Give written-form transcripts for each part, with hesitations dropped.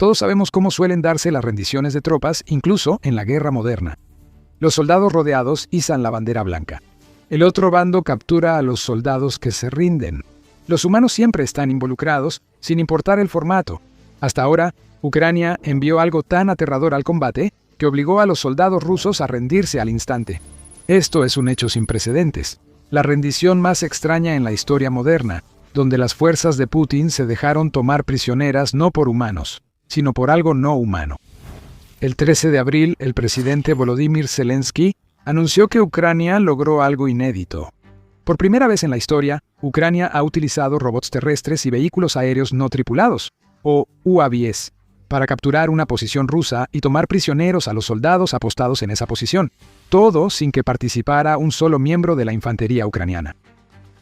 Todos sabemos cómo suelen darse las rendiciones de tropas, incluso en la guerra moderna. Los soldados rodeados izan la bandera blanca. El otro bando captura a los soldados que se rinden. Los humanos siempre están involucrados, sin importar el formato. Hasta ahora, Ucrania envió algo tan aterrador al combate que obligó a los soldados rusos a rendirse al instante. Esto es un hecho sin precedentes, la rendición más extraña en la historia moderna, donde las fuerzas de Putin se dejaron tomar prisioneras no por humanos, sino por algo no humano. El 13 de abril, el presidente Volodymyr Zelensky anunció que Ucrania logró algo inédito. Por primera vez en la historia, Ucrania ha utilizado robots terrestres y vehículos aéreos no tripulados, o UAVs, para capturar una posición rusa y tomar prisioneros a los soldados apostados en esa posición, todo sin que participara un solo miembro de la infantería ucraniana.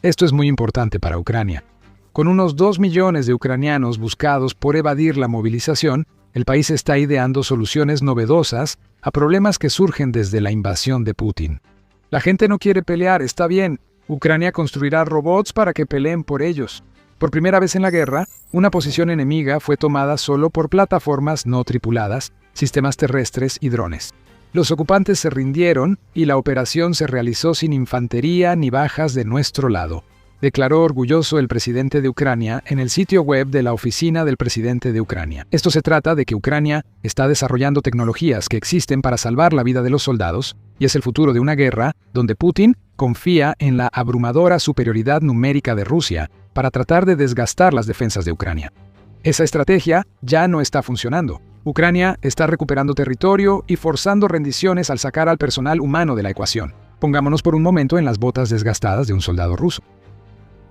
Esto es muy importante para Ucrania. Con unos 2 millones de ucranianos buscados por evadir la movilización, el país está ideando soluciones novedosas a problemas que surgen desde la invasión de Putin. La gente no quiere pelear, está bien. Ucrania construirá robots para que peleen por ellos. Por primera vez en la guerra, una posición enemiga fue tomada solo por plataformas no tripuladas, sistemas terrestres y drones. Los ocupantes se rindieron y la operación se realizó sin infantería ni bajas de nuestro lado, declaró orgulloso el presidente de Ucrania en el sitio web de la oficina del presidente de Ucrania. Esto se trata de que Ucrania está desarrollando tecnologías que existen para salvar la vida de los soldados, y es el futuro de una guerra donde Putin confía en la abrumadora superioridad numérica de Rusia para tratar de desgastar las defensas de Ucrania. Esa estrategia ya no está funcionando. Ucrania está recuperando territorio y forzando rendiciones al sacar al personal humano de la ecuación. Pongámonos por un momento en las botas desgastadas de un soldado ruso.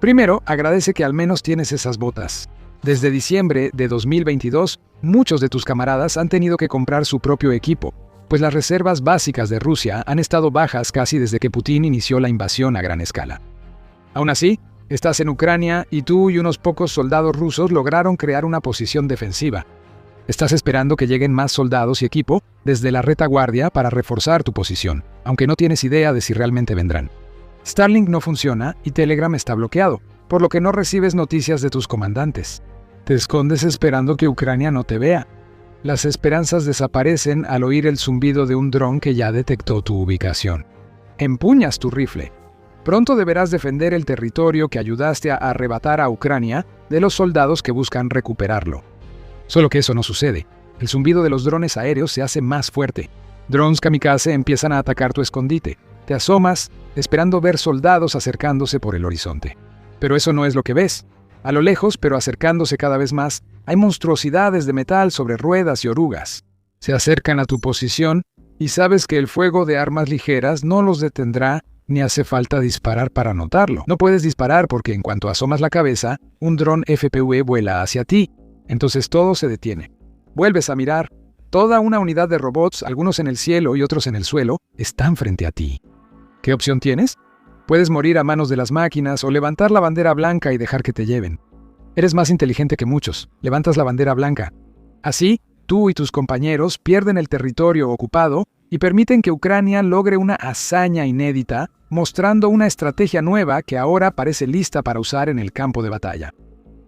Primero, agradece que al menos tienes esas botas. Desde diciembre de 2022, muchos de tus camaradas han tenido que comprar su propio equipo, pues las reservas básicas de Rusia han estado bajas casi desde que Putin inició la invasión a gran escala. Aún así, estás en Ucrania y tú y unos pocos soldados rusos lograron crear una posición defensiva. Estás esperando que lleguen más soldados y equipo desde la retaguardia para reforzar tu posición, aunque no tienes idea de si realmente vendrán. Starlink no funciona y Telegram está bloqueado, por lo que no recibes noticias de tus comandantes. Te escondes esperando que Ucrania no te vea. Las esperanzas desaparecen al oír el zumbido de un dron que ya detectó tu ubicación. Empuñas tu rifle. Pronto deberás defender el territorio que ayudaste a arrebatar a Ucrania de los soldados que buscan recuperarlo. Solo que eso no sucede. El zumbido de los drones aéreos se hace más fuerte. Drones kamikaze empiezan a atacar tu escondite. Te asomas, esperando ver soldados acercándose por el horizonte. Pero eso no es lo que ves. A lo lejos, pero acercándose cada vez más, hay monstruosidades de metal sobre ruedas y orugas. Se acercan a tu posición y sabes que el fuego de armas ligeras no los detendrá ni hace falta disparar para notarlo. No puedes disparar porque en cuanto asomas la cabeza, un dron FPV vuela hacia ti. Entonces todo se detiene. Vuelves a mirar. Toda una unidad de robots, algunos en el cielo y otros en el suelo, están frente a ti. ¿Qué opción tienes? Puedes morir a manos de las máquinas o levantar la bandera blanca y dejar que te lleven. Eres más inteligente que muchos. Levantas la bandera blanca. Así, tú y tus compañeros pierden el territorio ocupado y permiten que Ucrania logre una hazaña inédita, mostrando una estrategia nueva que ahora parece lista para usar en el campo de batalla.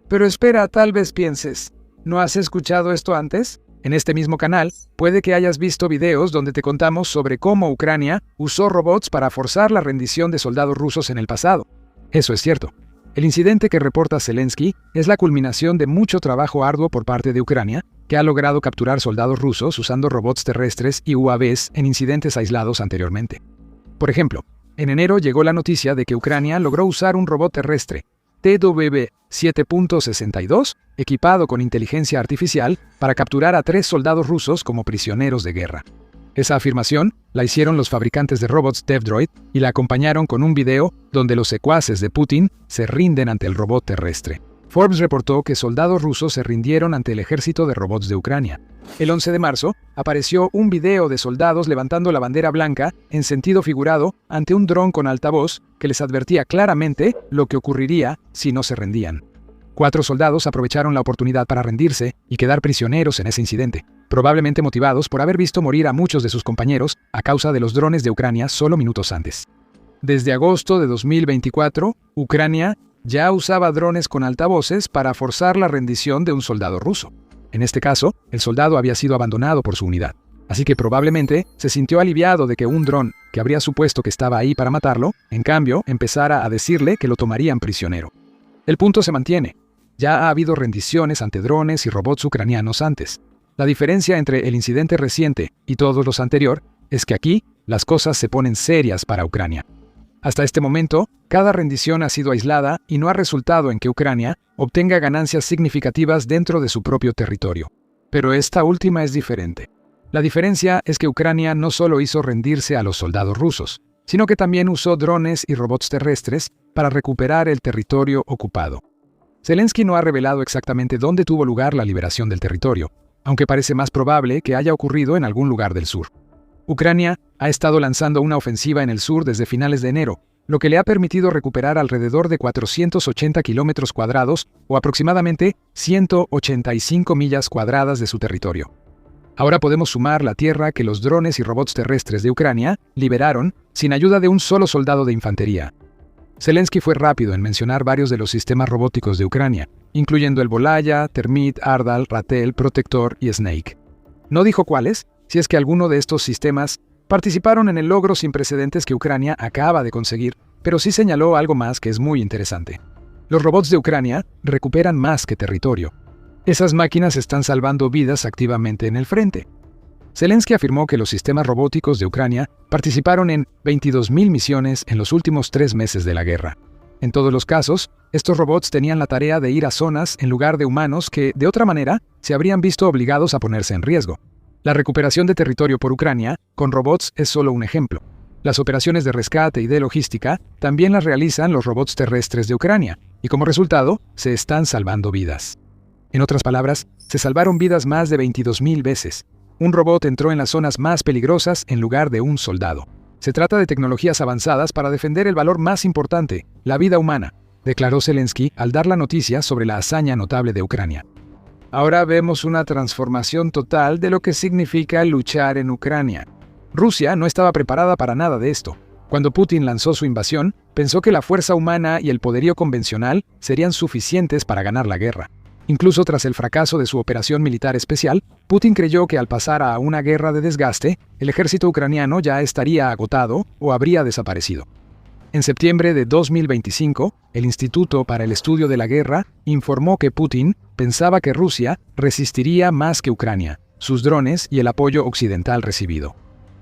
Pero espera, tal vez pienses, ¿no has escuchado esto antes? En este mismo canal, puede que hayas visto videos donde te contamos sobre cómo Ucrania usó robots para forzar la rendición de soldados rusos en el pasado. Eso es cierto. El incidente que reporta Zelensky es la culminación de mucho trabajo arduo por parte de Ucrania, que ha logrado capturar soldados rusos usando robots terrestres y UAVs en incidentes aislados anteriormente. Por ejemplo, en enero llegó la noticia de que Ucrania logró usar un robot terrestre, TWB 7.62, equipado con inteligencia artificial, para capturar a 3 soldados rusos como prisioneros de guerra. Esa afirmación la hicieron los fabricantes de robots DevDroid y la acompañaron con un video donde los secuaces de Putin se rinden ante el robot terrestre. Forbes reportó que soldados rusos se rindieron ante el ejército de robots de Ucrania. El 11 de marzo apareció un video de soldados levantando la bandera blanca en sentido figurado ante un dron con altavoz que les advertía claramente lo que ocurriría si no se rendían. 4 soldados aprovecharon la oportunidad para rendirse y quedar prisioneros en ese incidente, probablemente motivados por haber visto morir a muchos de sus compañeros a causa de los drones de Ucrania solo minutos antes. Desde agosto de 2024, Ucrania ya usaba drones con altavoces para forzar la rendición de un soldado ruso. En este caso, el soldado había sido abandonado por su unidad. Así que probablemente se sintió aliviado de que un dron, que habría supuesto que estaba ahí para matarlo, en cambio, empezara a decirle que lo tomarían prisionero. El punto se mantiene. Ya ha habido rendiciones ante drones y robots ucranianos antes. La diferencia entre el incidente reciente y todos los anteriores es que aquí las cosas se ponen serias para Ucrania. Hasta este momento, cada rendición ha sido aislada y no ha resultado en que Ucrania obtenga ganancias significativas dentro de su propio territorio. Pero esta última es diferente. La diferencia es que Ucrania no solo hizo rendirse a los soldados rusos, sino que también usó drones y robots terrestres para recuperar el territorio ocupado. Zelensky no ha revelado exactamente dónde tuvo lugar la liberación del territorio, aunque parece más probable que haya ocurrido en algún lugar del sur. Ucrania ha estado lanzando una ofensiva en el sur desde finales de enero, lo que le ha permitido recuperar alrededor de 480 kilómetros cuadrados o aproximadamente 185 millas cuadradas de su territorio. Ahora podemos sumar la tierra que los drones y robots terrestres de Ucrania liberaron sin ayuda de un solo soldado de infantería. Zelensky fue rápido en mencionar varios de los sistemas robóticos de Ucrania, incluyendo el Volaya, Termit, Ardal, Ratel, Protector y Snake. No dijo cuáles, si es que alguno de estos sistemas participaron en el logro sin precedentes que Ucrania acaba de conseguir, pero sí señaló algo más que es muy interesante. Los robots de Ucrania recuperan más que territorio. Esas máquinas están salvando vidas activamente en el frente. Zelensky afirmó que los sistemas robóticos de Ucrania participaron en 22.000 misiones en los últimos 3 meses de la guerra. En todos los casos, estos robots tenían la tarea de ir a zonas en lugar de humanos que, de otra manera, se habrían visto obligados a ponerse en riesgo. La recuperación de territorio por Ucrania con robots es solo un ejemplo. Las operaciones de rescate y de logística también las realizan los robots terrestres de Ucrania, y como resultado, se están salvando vidas. En otras palabras, se salvaron vidas más de 22.000 veces. Un robot entró en las zonas más peligrosas en lugar de un soldado. Se trata de tecnologías avanzadas para defender el valor más importante, la vida humana, declaró Zelensky al dar la noticia sobre la hazaña notable de Ucrania. Ahora vemos una transformación total de lo que significa luchar en Ucrania. Rusia no estaba preparada para nada de esto. Cuando Putin lanzó su invasión, pensó que la fuerza humana y el poderío convencional serían suficientes para ganar la guerra. Incluso tras el fracaso de su operación militar especial, Putin creyó que al pasar a una guerra de desgaste, el ejército ucraniano ya estaría agotado o habría desaparecido. En septiembre de 2025, el Instituto para el Estudio de la Guerra informó que Putin pensaba que Rusia resistiría más que Ucrania, sus drones y el apoyo occidental recibido.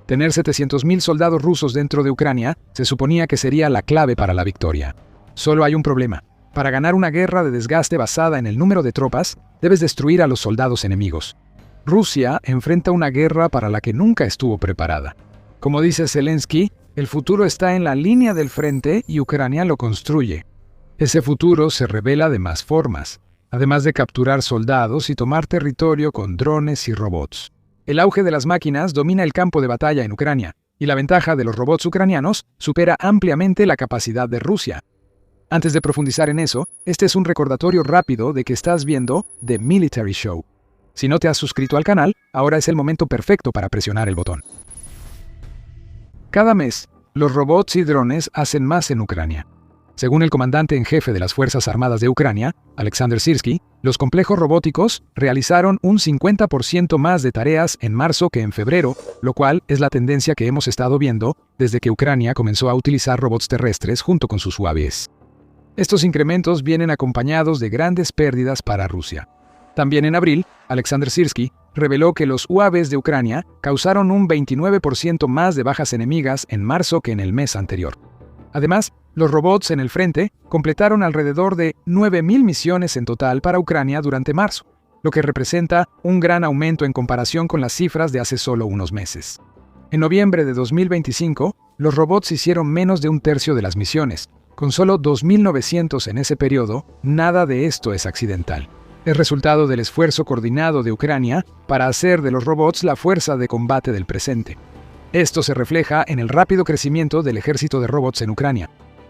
Tener 700.000 soldados rusos dentro de Ucrania se suponía que sería la clave para la victoria. Solo hay un problema. Para ganar una guerra de desgaste basada en el número de tropas, debes destruir a los soldados enemigos. Rusia enfrenta una guerra para la que nunca estuvo preparada. Como dice Zelensky, el futuro está en la línea del frente y Ucrania lo construye. Ese futuro se revela de más formas, además de capturar soldados y tomar territorio con drones y robots. El auge de las máquinas domina el campo de batalla en Ucrania, y la ventaja de los robots ucranianos supera ampliamente la capacidad de Rusia. Antes de profundizar en eso, este es un recordatorio rápido de que estás viendo The Military Show. Si no te has suscrito al canal, ahora es el momento perfecto para presionar el botón. Cada mes, los robots y drones hacen más en Ucrania. Según el comandante en jefe de las Fuerzas Armadas de Ucrania, Alexander Sirski, los complejos robóticos realizaron un 50% más de tareas en marzo que en febrero, lo cual es la tendencia que hemos estado viendo desde que Ucrania comenzó a utilizar robots terrestres junto con sus UAVs. Estos incrementos vienen acompañados de grandes pérdidas para Rusia. También en abril, Alexander Sirski reveló que los UAVs de Ucrania causaron un 29% más de bajas enemigas en marzo que en el mes anterior. Además, los robots en el frente completaron alrededor de 9.000 misiones en total para Ucrania durante marzo, lo que representa un gran aumento en comparación con las cifras de hace solo unos meses. En noviembre de 2025, los robots hicieron menos de un tercio de las misiones. Con solo 2.900 en ese periodo, nada de esto es accidental. Es resultado del esfuerzo coordinado de Ucrania para hacer de los robots la fuerza de combate del presente. Esto se refleja en el rápido crecimiento del ejército de robots en Ucrania.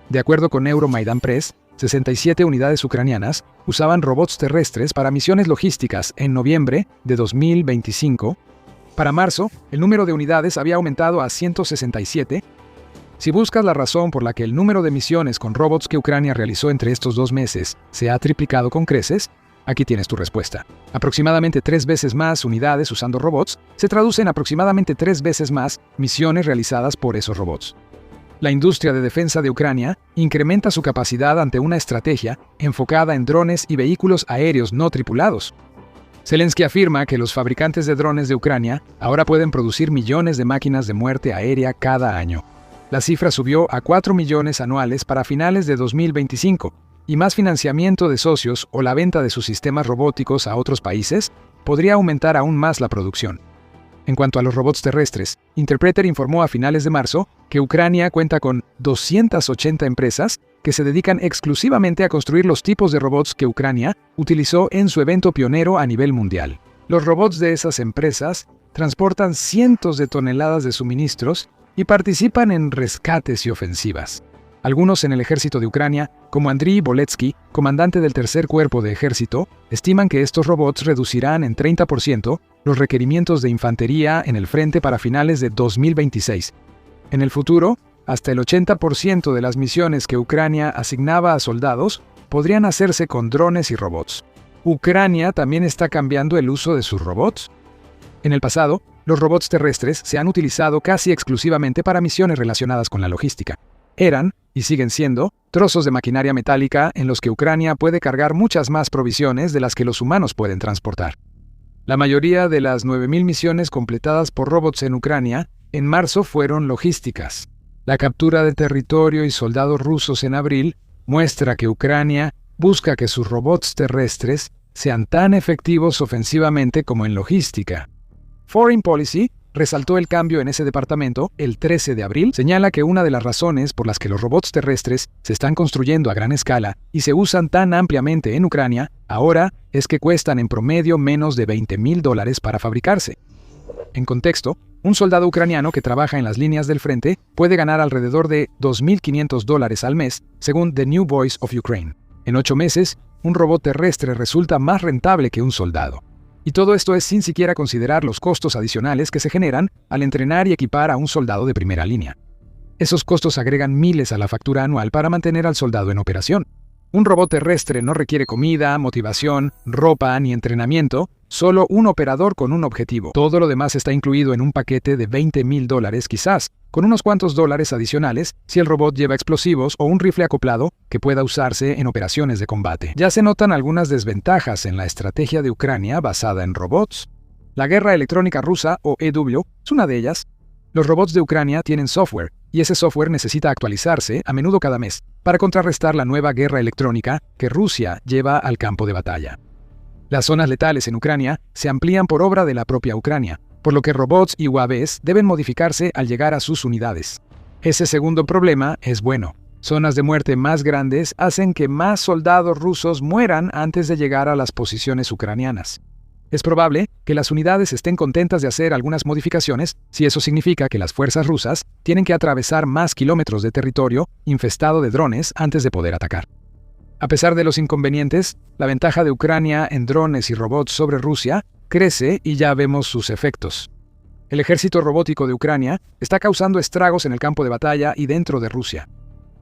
De acuerdo con Euromaidan Press, 67 unidades ucranianas usaban robots terrestres para misiones logísticas en noviembre de 2025. Para marzo, el número de unidades había aumentado a 167. Si buscas la razón por la que el número de misiones con robots que Ucrania realizó entre estos 2 meses se ha triplicado con creces, Aquí tienes tu respuesta. Aproximadamente 3 veces más unidades usando robots se traducen aproximadamente 3 veces más misiones realizadas por esos robots. La industria de defensa de Ucrania incrementa su capacidad ante una estrategia enfocada en drones y vehículos aéreos no tripulados. Zelensky afirma que los fabricantes de drones de Ucrania ahora pueden producir millones de máquinas de muerte aérea cada año. La cifra subió a 4 millones anuales para finales de 2025, y más financiamiento de socios o la venta de sus sistemas robóticos a otros países podría aumentar aún más la producción. En cuanto a los robots terrestres, Interpreter informó a finales de marzo que Ucrania cuenta con 280 empresas que se dedican exclusivamente a construir los tipos de robots que Ucrania utilizó en su evento pionero a nivel mundial. Los robots de esas empresas transportan cientos de toneladas de suministros y participan en rescates y ofensivas. Algunos en el ejército de Ucrania, como Andriy Boletsky, comandante del tercer cuerpo de ejército, estiman que estos robots reducirán en 30% los requerimientos de infantería en el frente para finales de 2026. En el futuro, hasta el 80% de las misiones que Ucrania asignaba a soldados podrían hacerse con drones y robots. ¿Ucrania también está cambiando el uso de sus robots? En el pasado, los robots terrestres se han utilizado casi exclusivamente para misiones relacionadas con la logística. Eran, y siguen siendo, trozos de maquinaria metálica en los que Ucrania puede cargar muchas más provisiones de las que los humanos pueden transportar. La mayoría de las 9.000 misiones completadas por robots en Ucrania en marzo fueron logísticas. La captura de territorio y soldados rusos en abril muestra que Ucrania busca que sus robots terrestres sean tan efectivos ofensivamente como en logística. Foreign Policy resaltó el cambio en ese departamento el 13 de abril, señala que una de las razones por las que los robots terrestres se están construyendo a gran escala y se usan tan ampliamente en Ucrania ahora es que cuestan en promedio menos de $20,000 para fabricarse. En contexto, un soldado ucraniano que trabaja en las líneas del frente puede ganar alrededor de $2,500 al mes, según The New Voice of Ukraine. En 8 meses, un robot terrestre resulta más rentable que un soldado. Y todo esto es sin siquiera considerar los costos adicionales que se generan al entrenar y equipar a un soldado de primera línea. Esos costos agregan miles a la factura anual para mantener al soldado en operación. Un robot terrestre no requiere comida, motivación, ropa ni entrenamiento, solo un operador con un objetivo. Todo lo demás está incluido en un paquete de $20,000 quizás, con unos cuantos dólares adicionales si el robot lleva explosivos o un rifle acoplado que pueda usarse en operaciones de combate. Ya se notan algunas desventajas en la estrategia de Ucrania basada en robots. La guerra electrónica rusa, o EW, es una de ellas. Los robots de Ucrania tienen software, y ese software necesita actualizarse a menudo cada mes para contrarrestar la nueva guerra electrónica que Rusia lleva al campo de batalla. Las zonas letales en Ucrania se amplían por obra de la propia Ucrania, por lo que robots y UAVs deben modificarse al llegar a sus unidades. Ese segundo problema es bueno. Zonas de muerte más grandes hacen que más soldados rusos mueran antes de llegar a las posiciones ucranianas. Es probable que las unidades estén contentas de hacer algunas modificaciones si eso significa que las fuerzas rusas tienen que atravesar más kilómetros de territorio infestado de drones antes de poder atacar. A pesar de los inconvenientes, la ventaja de Ucrania en drones y robots sobre Rusia crece y ya vemos sus efectos. El ejército robótico de Ucrania está causando estragos en el campo de batalla y dentro de Rusia.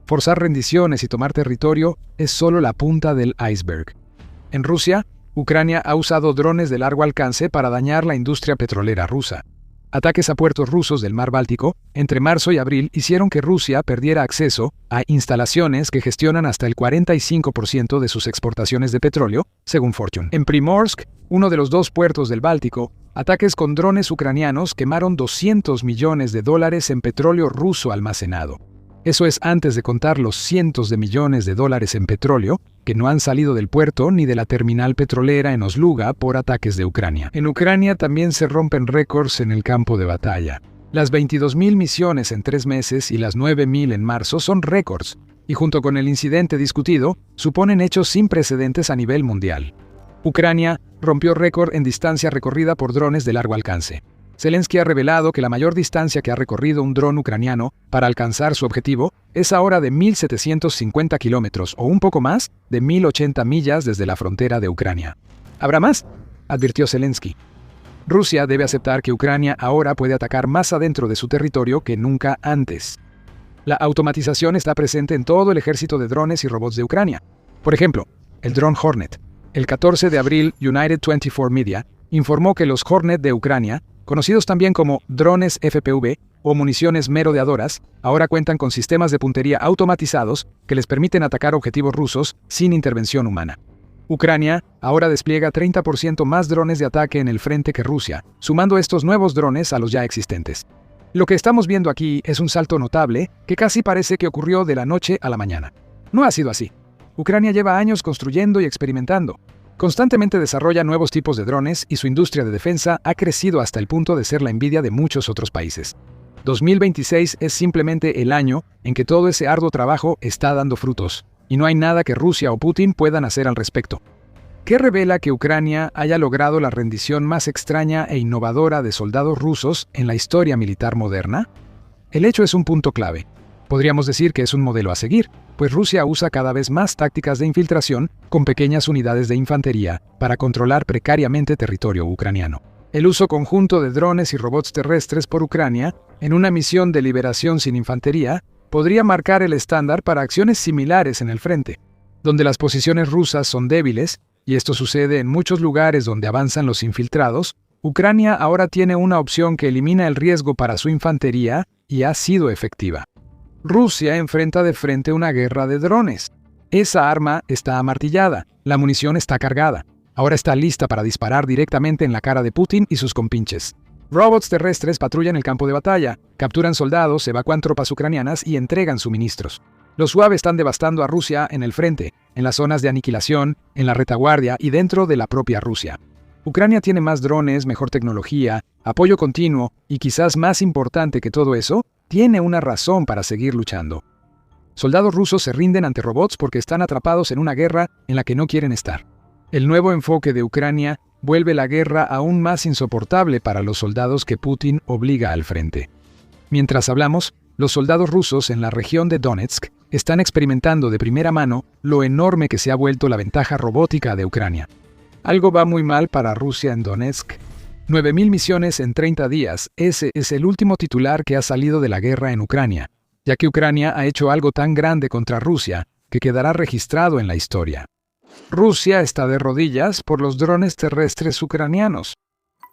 Forzar rendiciones y tomar territorio es solo la punta del iceberg. En Rusia, Ucrania ha usado drones de largo alcance para dañar la industria petrolera rusa. Ataques a puertos rusos del Mar Báltico entre marzo y abril hicieron que Rusia perdiera acceso a instalaciones que gestionan hasta el 45% de sus exportaciones de petróleo, según Fortune. En Primorsk, uno de los 2 puertos del Báltico, ataques con drones ucranianos quemaron $200 millones en petróleo ruso almacenado. Eso es antes de contar los cientos de millones de dólares en petróleo que no han salido del puerto ni de la terminal petrolera en Osluga por ataques de Ucrania. En Ucrania también se rompen récords en el campo de batalla. Las 22,000 misiones en 3 meses y las 9,000 en marzo son récords, y junto con el incidente discutido, suponen hechos sin precedentes a nivel mundial. Ucrania rompió récord en distancia recorrida por drones de largo alcance. Zelensky ha revelado que la mayor distancia que ha recorrido un dron ucraniano para alcanzar su objetivo es ahora de 1.750 kilómetros o un poco más de 1.080 millas desde la frontera de Ucrania. ¿Habrá más?, advirtió Zelensky. Rusia debe aceptar que Ucrania ahora puede atacar más adentro de su territorio que nunca antes. La automatización está presente en todo el ejército de drones y robots de Ucrania. Por ejemplo, el dron Hornet. El 14 de abril, United 24 Media informó que los Hornet de Ucrania, conocidos también como drones FPV o municiones merodeadoras, ahora cuentan con sistemas de puntería automatizados que les permiten atacar objetivos rusos sin intervención humana. Ucrania ahora despliega 30% más drones de ataque en el frente que Rusia, sumando estos nuevos drones a los ya existentes. Lo que estamos viendo aquí es un salto notable que casi parece que ocurrió de la noche a la mañana. No ha sido así. Ucrania lleva años construyendo y experimentando. Constantemente desarrolla nuevos tipos de drones y su industria de defensa ha crecido hasta el punto de ser la envidia de muchos otros países. 2026 es simplemente el año en que todo ese arduo trabajo está dando frutos, y no hay nada que Rusia o Putin puedan hacer al respecto. ¿Qué revela que Ucrania haya logrado la rendición más extraña e innovadora de soldados rusos en la historia militar moderna? El hecho es un punto clave. Podríamos decir que es un modelo a seguir, pues Rusia usa cada vez más tácticas de infiltración con pequeñas unidades de infantería para controlar precariamente territorio ucraniano. El uso conjunto de drones y robots terrestres por Ucrania en una misión de liberación sin infantería podría marcar el estándar para acciones similares en el frente, donde las posiciones rusas son débiles, y esto sucede en muchos lugares donde avanzan los infiltrados. Ucrania ahora tiene una opción que elimina el riesgo para su infantería y ha sido efectiva. Rusia enfrenta de frente una guerra de drones. Esa arma está amartillada, la munición está cargada. Ahora está lista para disparar directamente en la cara de Putin y sus compinches. Robots terrestres patrullan el campo de batalla, capturan soldados, evacúan tropas ucranianas y entregan suministros. Los UAV están devastando a Rusia en el frente, en las zonas de aniquilación, en la retaguardia y dentro de la propia Rusia. Ucrania tiene más drones, mejor tecnología, apoyo continuo y quizás más importante que todo eso, tiene una razón para seguir luchando. Soldados rusos se rinden ante robots porque están atrapados en una guerra en la que no quieren estar. El nuevo enfoque de Ucrania vuelve la guerra aún más insoportable para los soldados que Putin obliga al frente. Mientras hablamos, los soldados rusos en la región de Donetsk están experimentando de primera mano lo enorme que se ha vuelto la ventaja robótica de Ucrania. Algo va muy mal para Rusia en Donetsk. 9.000 misiones en 30 días, ese es el último titular que ha salido de la guerra en Ucrania, ya que Ucrania ha hecho algo tan grande contra Rusia que quedará registrado en la historia. Rusia está de rodillas por los drones terrestres ucranianos.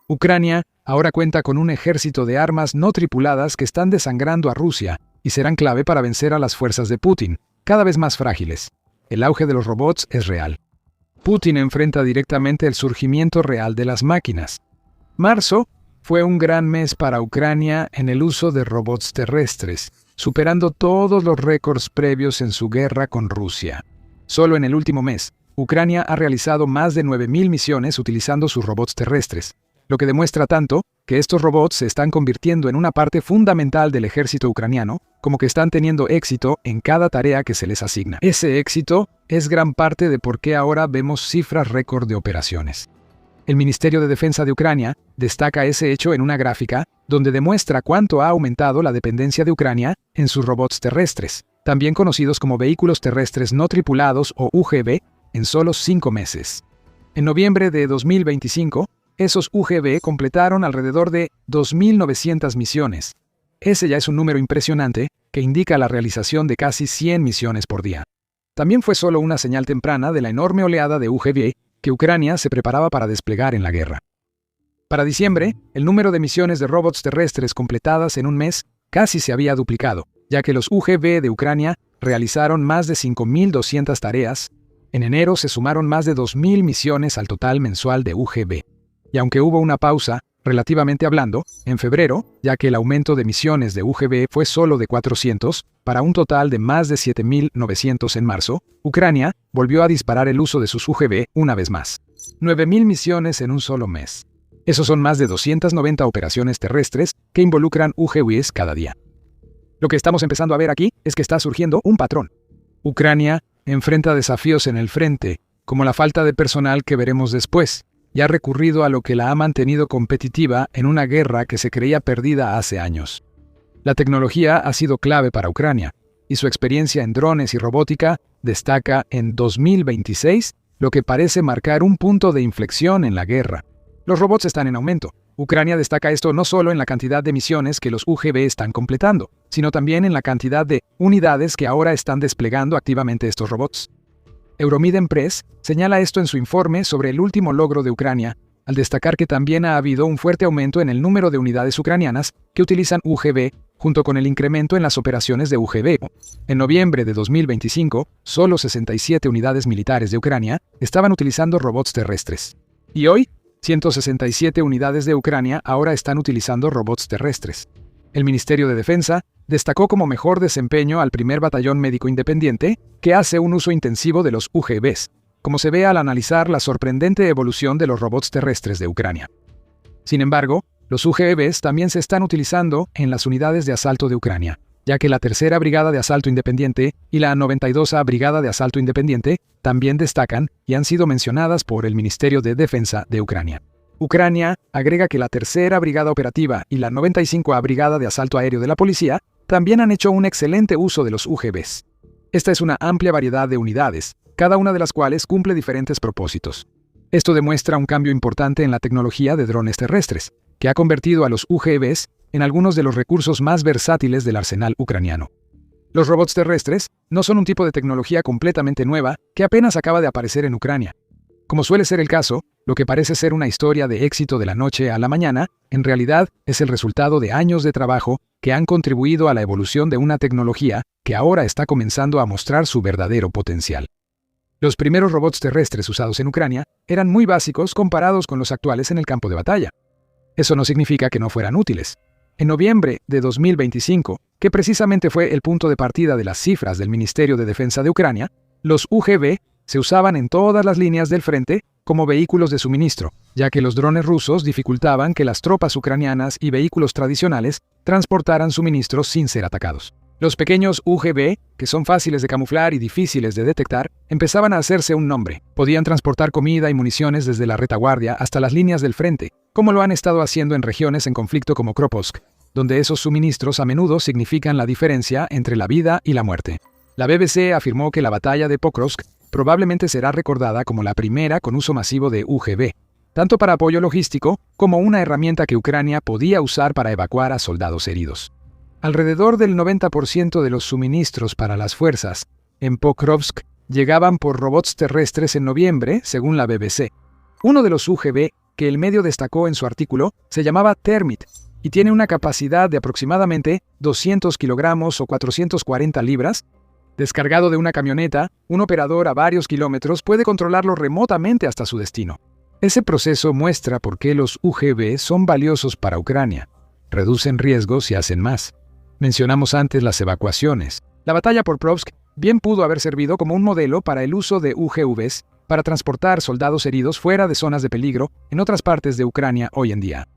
Ucrania ahora cuenta con un ejército de armas no tripuladas que están desangrando a Rusia y serán clave para vencer a las fuerzas de Putin, cada vez más frágiles. El auge de los robots es real. Putin enfrenta directamente el surgimiento real de las máquinas. Marzo fue un gran mes para Ucrania en el uso de robots terrestres, superando todos los récords previos en su guerra con Rusia. Solo en el último mes, Ucrania ha realizado más de 9.000 misiones utilizando sus robots terrestres, lo que demuestra tanto que estos robots se están convirtiendo en una parte fundamental del ejército ucraniano, como que están teniendo éxito en cada tarea que se les asigna. Ese éxito es gran parte de por qué ahora vemos cifras récord de operaciones. El Ministerio de Defensa de Ucrania destaca ese hecho en una gráfica donde demuestra cuánto ha aumentado la dependencia de Ucrania en sus robots terrestres, también conocidos como vehículos terrestres no tripulados o UGV, en solo 5 meses. En noviembre de 2025, esos UGV completaron alrededor de 2.900 misiones. Ese ya es un número impresionante que indica la realización de casi 100 misiones por día. También fue solo una señal temprana de la enorme oleada de UGV que Ucrania se preparaba para desplegar en la guerra. Para diciembre, el número de misiones de robots terrestres completadas en un mes casi se había duplicado, ya que los UGV de Ucrania realizaron más de 5.200 tareas. En enero se sumaron más de 2.000 misiones al total mensual de UGV. Y aunque hubo una pausa, relativamente hablando, en febrero, ya que el aumento de misiones de UGV fue solo de 400, para un total de más de 7.900 en marzo, Ucrania volvió a disparar el uso de sus UGV una vez más. 9.000 misiones en un solo mes. Esos son más de 290 operaciones terrestres que involucran UGVs cada día. Lo que estamos empezando a ver aquí es que está surgiendo un patrón. Ucrania enfrenta desafíos en el frente, como la falta de personal que veremos después, y ha recurrido a lo que la ha mantenido competitiva en una guerra que se creía perdida hace años. La tecnología ha sido clave para Ucrania, y su experiencia en drones y robótica destaca en 2026, lo que parece marcar un punto de inflexión en la guerra. Los robots están en aumento. Ucrania destaca esto no solo en la cantidad de misiones que los UGV están completando, sino también en la cantidad de unidades que ahora están desplegando activamente estos robots. Euromiden Press señala esto en su informe sobre el último logro de Ucrania, al destacar que también ha habido un fuerte aumento en el número de unidades ucranianas que utilizan UGV, junto con el incremento en las operaciones de UGV. En noviembre de 2025, solo 67 unidades militares de Ucrania estaban utilizando robots terrestres. Y hoy, 167 unidades de Ucrania ahora están utilizando robots terrestres. El Ministerio de Defensa destacó como mejor desempeño al primer batallón médico independiente, que hace un uso intensivo de los UGVs, como se ve al analizar la sorprendente evolución de los robots terrestres de Ucrania. Sin embargo, los UGVs también se están utilizando en las unidades de asalto de Ucrania, ya que la Tercera Brigada de Asalto Independiente y la 92ª Brigada de Asalto Independiente también destacan y han sido mencionadas por el Ministerio de Defensa de Ucrania. Ucrania agrega que la Tercera Brigada Operativa y la 95ª Brigada de Asalto Aéreo de la Policía también han hecho un excelente uso de los UGVs. Esta es una amplia variedad de unidades, cada una de las cuales cumple diferentes propósitos. Esto demuestra un cambio importante en la tecnología de drones terrestres, que ha convertido a los UGVs en algunos de los recursos más versátiles del arsenal ucraniano. Los robots terrestres no son un tipo de tecnología completamente nueva que apenas acaba de aparecer en Ucrania. Como suele ser el caso, lo que parece ser una historia de éxito de la noche a la mañana, en realidad es el resultado de años de trabajo que han contribuido a la evolución de una tecnología que ahora está comenzando a mostrar su verdadero potencial. Los primeros robots terrestres usados en Ucrania eran muy básicos comparados con los actuales en el campo de batalla. Eso no significa que no fueran útiles. En noviembre de 2025, que precisamente fue el punto de partida de las cifras del Ministerio de Defensa de Ucrania, los UGV se usaban en todas las líneas del frente como vehículos de suministro, ya que los drones rusos dificultaban que las tropas ucranianas y vehículos tradicionales transportaran suministros sin ser atacados. Los pequeños UGV, que son fáciles de camuflar y difíciles de detectar, empezaban a hacerse un nombre. Podían transportar comida y municiones desde la retaguardia hasta las líneas del frente, como lo han estado haciendo en regiones en conflicto como Kropotsk, donde esos suministros a menudo significan la diferencia entre la vida y la muerte. La BBC afirmó que la batalla de Pokrovsk probablemente será recordada como la primera con uso masivo de UGV, tanto para apoyo logístico como una herramienta que Ucrania podía usar para evacuar a soldados heridos. Alrededor del 90% de los suministros para las fuerzas en Pokrovsk llegaban por robots terrestres en noviembre, según la BBC. Uno de los UGV que el medio destacó en su artículo se llamaba Termit y tiene una capacidad de aproximadamente 200 kilogramos o 440 libras. Descargado de una camioneta, un operador a varios kilómetros puede controlarlo remotamente hasta su destino. Ese proceso muestra por qué los UGV son valiosos para Ucrania. Reducen riesgos y hacen más. Mencionamos antes las evacuaciones. La batalla por Pokrovsk bien pudo haber servido como un modelo para el uso de UGVs para transportar soldados heridos fuera de zonas de peligro en otras partes de Ucrania hoy en día.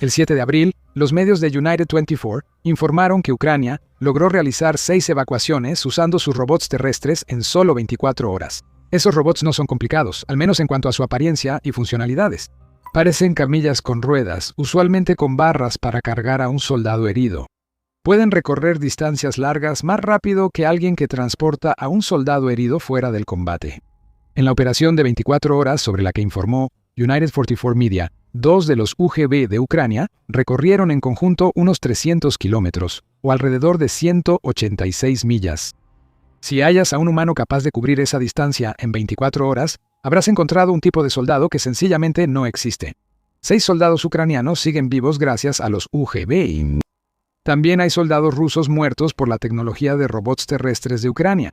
El 7 de abril, los medios de United 24 informaron que Ucrania logró realizar 6 evacuaciones usando sus robots terrestres en solo 24 horas. Esos robots no son complicados, al menos en cuanto a su apariencia y funcionalidades. Parecen camillas con ruedas, usualmente con barras para cargar a un soldado herido. Pueden recorrer distancias largas más rápido que alguien que transporta a un soldado herido fuera del combate. En la operación de 24 horas sobre la que informó United 44 Media, 2 de los UGV de Ucrania recorrieron en conjunto unos 300 kilómetros, o alrededor de 186 millas. Si hallas a un humano capaz de cubrir esa distancia en 24 horas, habrás encontrado un tipo de soldado que sencillamente no existe. 6 soldados ucranianos siguen vivos gracias a los UGV. También hay soldados rusos muertos por la tecnología de robots terrestres de Ucrania.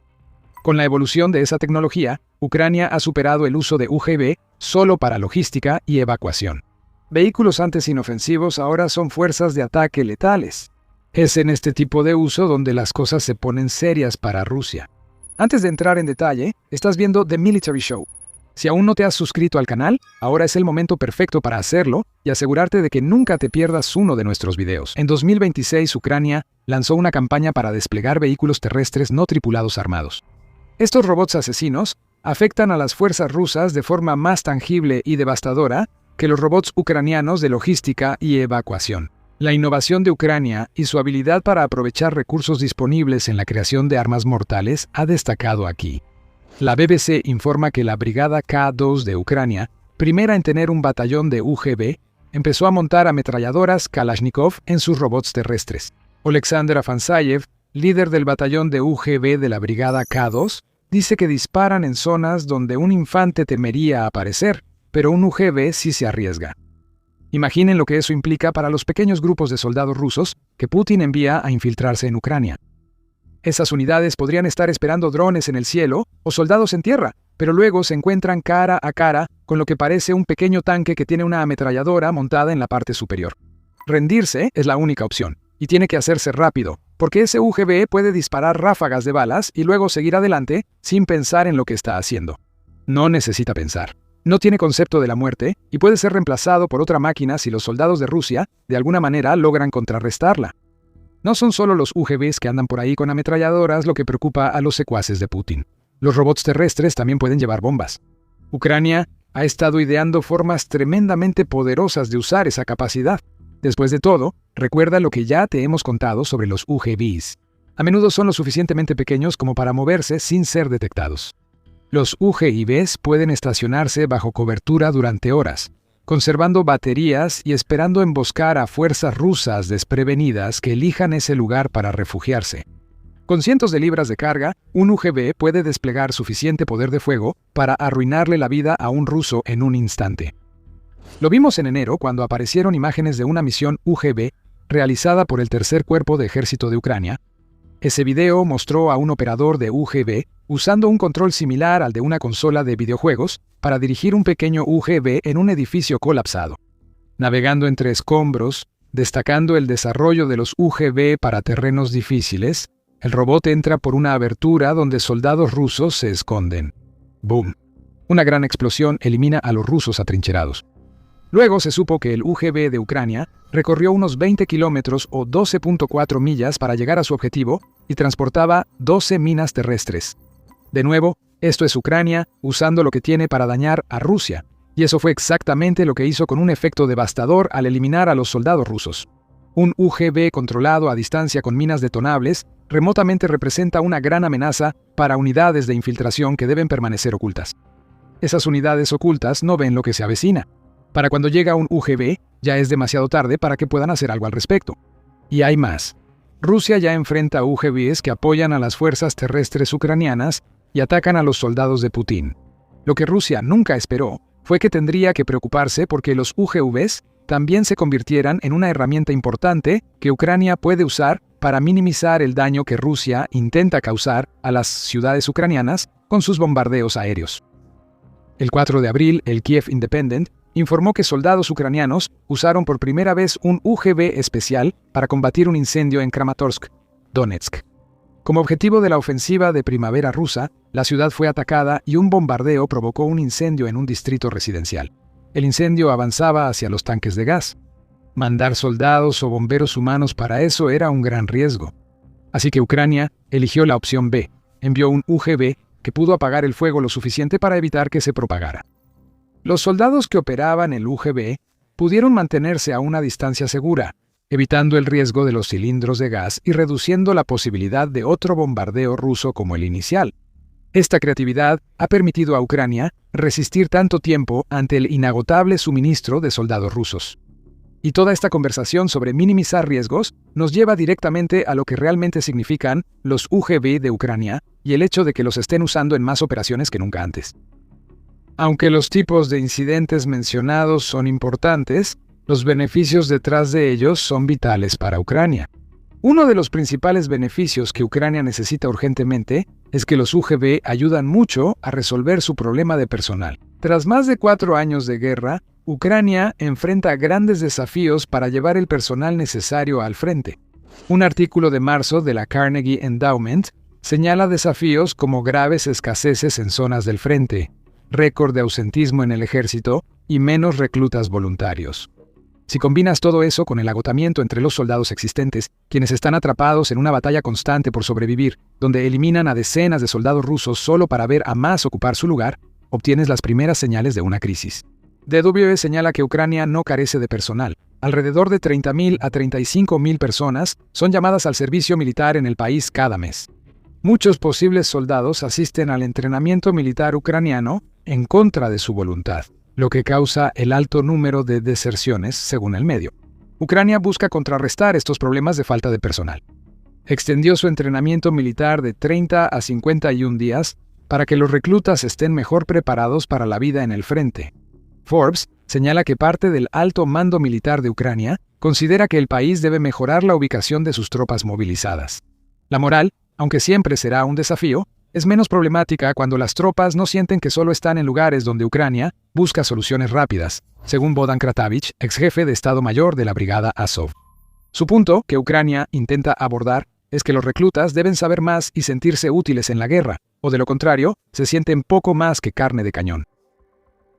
Con la evolución de esa tecnología, Ucrania ha superado el uso de UGV solo para logística y evacuación. Vehículos antes inofensivos ahora son fuerzas de ataque letales. Es en este tipo de uso donde las cosas se ponen serias para Rusia. Antes de entrar en detalle, estás viendo The Military Show. Si aún no te has suscrito al canal, ahora es el momento perfecto para hacerlo y asegurarte de que nunca te pierdas uno de nuestros videos. En 2026, Ucrania lanzó una campaña para desplegar vehículos terrestres no tripulados armados. Estos robots asesinos afectan a las fuerzas rusas de forma más tangible y devastadora que los robots ucranianos de logística y evacuación. La innovación de Ucrania y su habilidad para aprovechar recursos disponibles en la creación de armas mortales ha destacado aquí. La BBC informa que la Brigada K2 de Ucrania, primera en tener un batallón de UGV, empezó a montar ametralladoras Kalashnikov en sus robots terrestres. Oleksandr Afansayev, líder del batallón de UGV de la Brigada K2, dice que disparan en zonas donde un infante temería aparecer, pero un UGV sí se arriesga. Imaginen lo que eso implica para los pequeños grupos de soldados rusos que Putin envía a infiltrarse en Ucrania. Esas unidades podrían estar esperando drones en el cielo o soldados en tierra, pero luego se encuentran cara a cara con lo que parece un pequeño tanque que tiene una ametralladora montada en la parte superior. Rendirse es la única opción, y tiene que hacerse rápido, porque ese UGV puede disparar ráfagas de balas y luego seguir adelante sin pensar en lo que está haciendo. No necesita pensar. No tiene concepto de la muerte y puede ser reemplazado por otra máquina si los soldados de Rusia, de alguna manera, logran contrarrestarla. No son solo los UGVs que andan por ahí con ametralladoras lo que preocupa a los secuaces de Putin. Los robots terrestres también pueden llevar bombas. Ucrania ha estado ideando formas tremendamente poderosas de usar esa capacidad. Después de todo, recuerda lo que ya te hemos contado sobre los UGVs. A menudo son lo suficientemente pequeños como para moverse sin ser detectados. Los UGVs pueden estacionarse bajo cobertura durante horas, conservando baterías y esperando emboscar a fuerzas rusas desprevenidas que elijan ese lugar para refugiarse. Con cientos de libras de carga, un UGV puede desplegar suficiente poder de fuego para arruinarle la vida a un ruso en un instante. Lo vimos en enero cuando aparecieron imágenes de una misión UGV realizada por el Tercer Cuerpo de Ejército de Ucrania. Ese video mostró a un operador de UGV usando un control similar al de una consola de videojuegos para dirigir un pequeño UGV en un edificio colapsado. Navegando entre escombros, destacando el desarrollo de los UGV para terrenos difíciles, el robot entra por una abertura donde soldados rusos se esconden. ¡Boom! Una gran explosión elimina a los rusos atrincherados. Luego se supo que el UGV de Ucrania recorrió unos 20 kilómetros o 12.4 millas para llegar a su objetivo y transportaba 12 minas terrestres. De nuevo, esto es Ucrania usando lo que tiene para dañar a Rusia, y eso fue exactamente lo que hizo con un efecto devastador al eliminar a los soldados rusos. Un UGV controlado a distancia con minas detonables remotamente representa una gran amenaza para unidades de infiltración que deben permanecer ocultas. Esas unidades ocultas no ven lo que se avecina. Para cuando llega un UGV, ya es demasiado tarde para que puedan hacer algo al respecto. Y hay más. Rusia ya enfrenta UGVs que apoyan a las fuerzas terrestres ucranianas y atacan a los soldados de Putin. Lo que Rusia nunca esperó fue que tendría que preocuparse porque los UGVs también se convirtieran en una herramienta importante que Ucrania puede usar para minimizar el daño que Rusia intenta causar a las ciudades ucranianas con sus bombardeos aéreos. El 4 de abril, el Kiev Independent informó que soldados ucranianos usaron por primera vez un UGV especial para combatir un incendio en Kramatorsk, Donetsk. Como objetivo de la ofensiva de primavera rusa, la ciudad fue atacada y un bombardeo provocó un incendio en un distrito residencial. El incendio avanzaba hacia los tanques de gas. Mandar soldados o bomberos humanos para eso era un gran riesgo. Así que Ucrania eligió la opción B, envió un UGV que pudo apagar el fuego lo suficiente para evitar que se propagara. Los soldados que operaban el UGV pudieron mantenerse a una distancia segura, evitando el riesgo de los cilindros de gas y reduciendo la posibilidad de otro bombardeo ruso como el inicial. Esta creatividad ha permitido a Ucrania resistir tanto tiempo ante el inagotable suministro de soldados rusos. Y toda esta conversación sobre minimizar riesgos nos lleva directamente a lo que realmente significan los UGV de Ucrania y el hecho de que los estén usando en más operaciones que nunca antes. Aunque los tipos de incidentes mencionados son importantes, los beneficios detrás de ellos son vitales para Ucrania. Uno de los principales beneficios que Ucrania necesita urgentemente es que los UGV ayudan mucho a resolver su problema de personal. Tras más de 4 años de guerra, Ucrania enfrenta grandes desafíos para llevar el personal necesario al frente. Un artículo de marzo de la Carnegie Endowment señala desafíos como graves escaseces en zonas del frente, récord de ausentismo en el ejército y menos reclutas voluntarios. Si combinas todo eso con el agotamiento entre los soldados existentes, quienes están atrapados en una batalla constante por sobrevivir, donde eliminan a decenas de soldados rusos solo para ver a más ocupar su lugar, obtienes las primeras señales de una crisis. DW señala que Ucrania no carece de personal. Alrededor de 30.000 a 35.000 personas son llamadas al servicio militar en el país cada mes. Muchos posibles soldados asisten al entrenamiento militar ucraniano en contra de su voluntad, lo que causa el alto número de deserciones, según el medio. Ucrania busca contrarrestar estos problemas de falta de personal. Extendió su entrenamiento militar de 30 a 51 días, para que los reclutas estén mejor preparados para la vida en el frente. Forbes señala que parte del alto mando militar de Ucrania considera que el país debe mejorar la ubicación de sus tropas movilizadas. La moral, aunque siempre será un desafío, es menos problemática cuando las tropas no sienten que solo están en lugares donde Ucrania busca soluciones rápidas, según Bohdan Kratavich, ex jefe de Estado Mayor de la Brigada Azov. Su punto, que Ucrania intenta abordar, es que los reclutas deben saber más y sentirse útiles en la guerra, o de lo contrario, se sienten poco más que carne de cañón.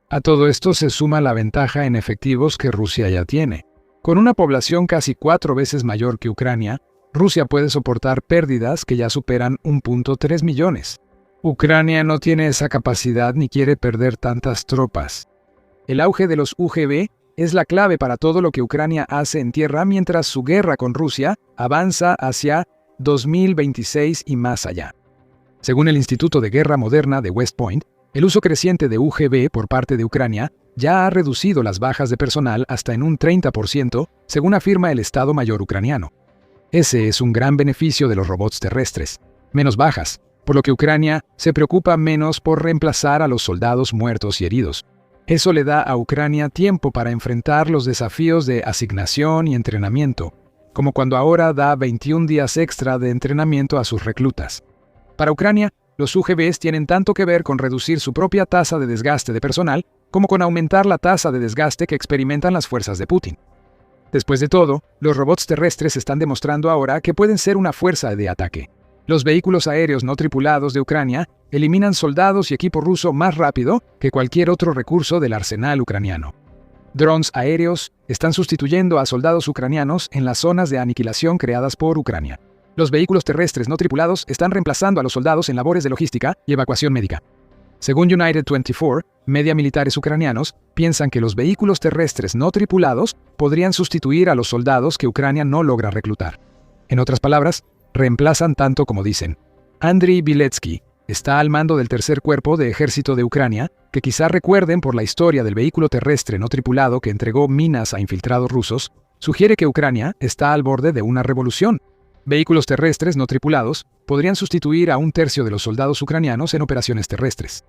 A todo esto se suma la ventaja en efectivos que Rusia ya tiene. Con una población casi 4 veces mayor que Ucrania, Rusia puede soportar pérdidas que ya superan 1.3 millones. Ucrania no tiene esa capacidad ni quiere perder tantas tropas. El auge de los UGV es la clave para todo lo que Ucrania hace en tierra mientras su guerra con Rusia avanza hacia 2026 y más allá. Según el Instituto de Guerra Moderna de West Point, el uso creciente de UGV por parte de Ucrania ya ha reducido las bajas de personal hasta en un 30%, según afirma el Estado Mayor ucraniano. Ese es un gran beneficio de los robots terrestres, menos bajas, por lo que Ucrania se preocupa menos por reemplazar a los soldados muertos y heridos. Eso le da a Ucrania tiempo para enfrentar los desafíos de asignación y entrenamiento, como cuando ahora da 21 días extra de entrenamiento a sus reclutas. Para Ucrania, los UGVs tienen tanto que ver con reducir su propia tasa de desgaste de personal como con aumentar la tasa de desgaste que experimentan las fuerzas de Putin. Después de todo, los robots terrestres están demostrando ahora que pueden ser una fuerza de ataque. Los vehículos aéreos no tripulados de Ucrania eliminan soldados y equipo ruso más rápido que cualquier otro recurso del arsenal ucraniano. Drones aéreos están sustituyendo a soldados ucranianos en las zonas de aniquilación creadas por Ucrania. Los vehículos terrestres no tripulados están reemplazando a los soldados en labores de logística y evacuación médica. Según United 24, media militares ucranianos piensan que los vehículos terrestres no tripulados podrían sustituir a los soldados que Ucrania no logra reclutar. En otras palabras, reemplazan tanto como dicen. Andriy Biletsky está al mando del tercer cuerpo de ejército de Ucrania, que quizá recuerden por la historia del vehículo terrestre no tripulado que entregó minas a infiltrados rusos, sugiere que Ucrania está al borde de una revolución. Vehículos terrestres no tripulados podrían sustituir a 1/3 de los soldados ucranianos en operaciones terrestres.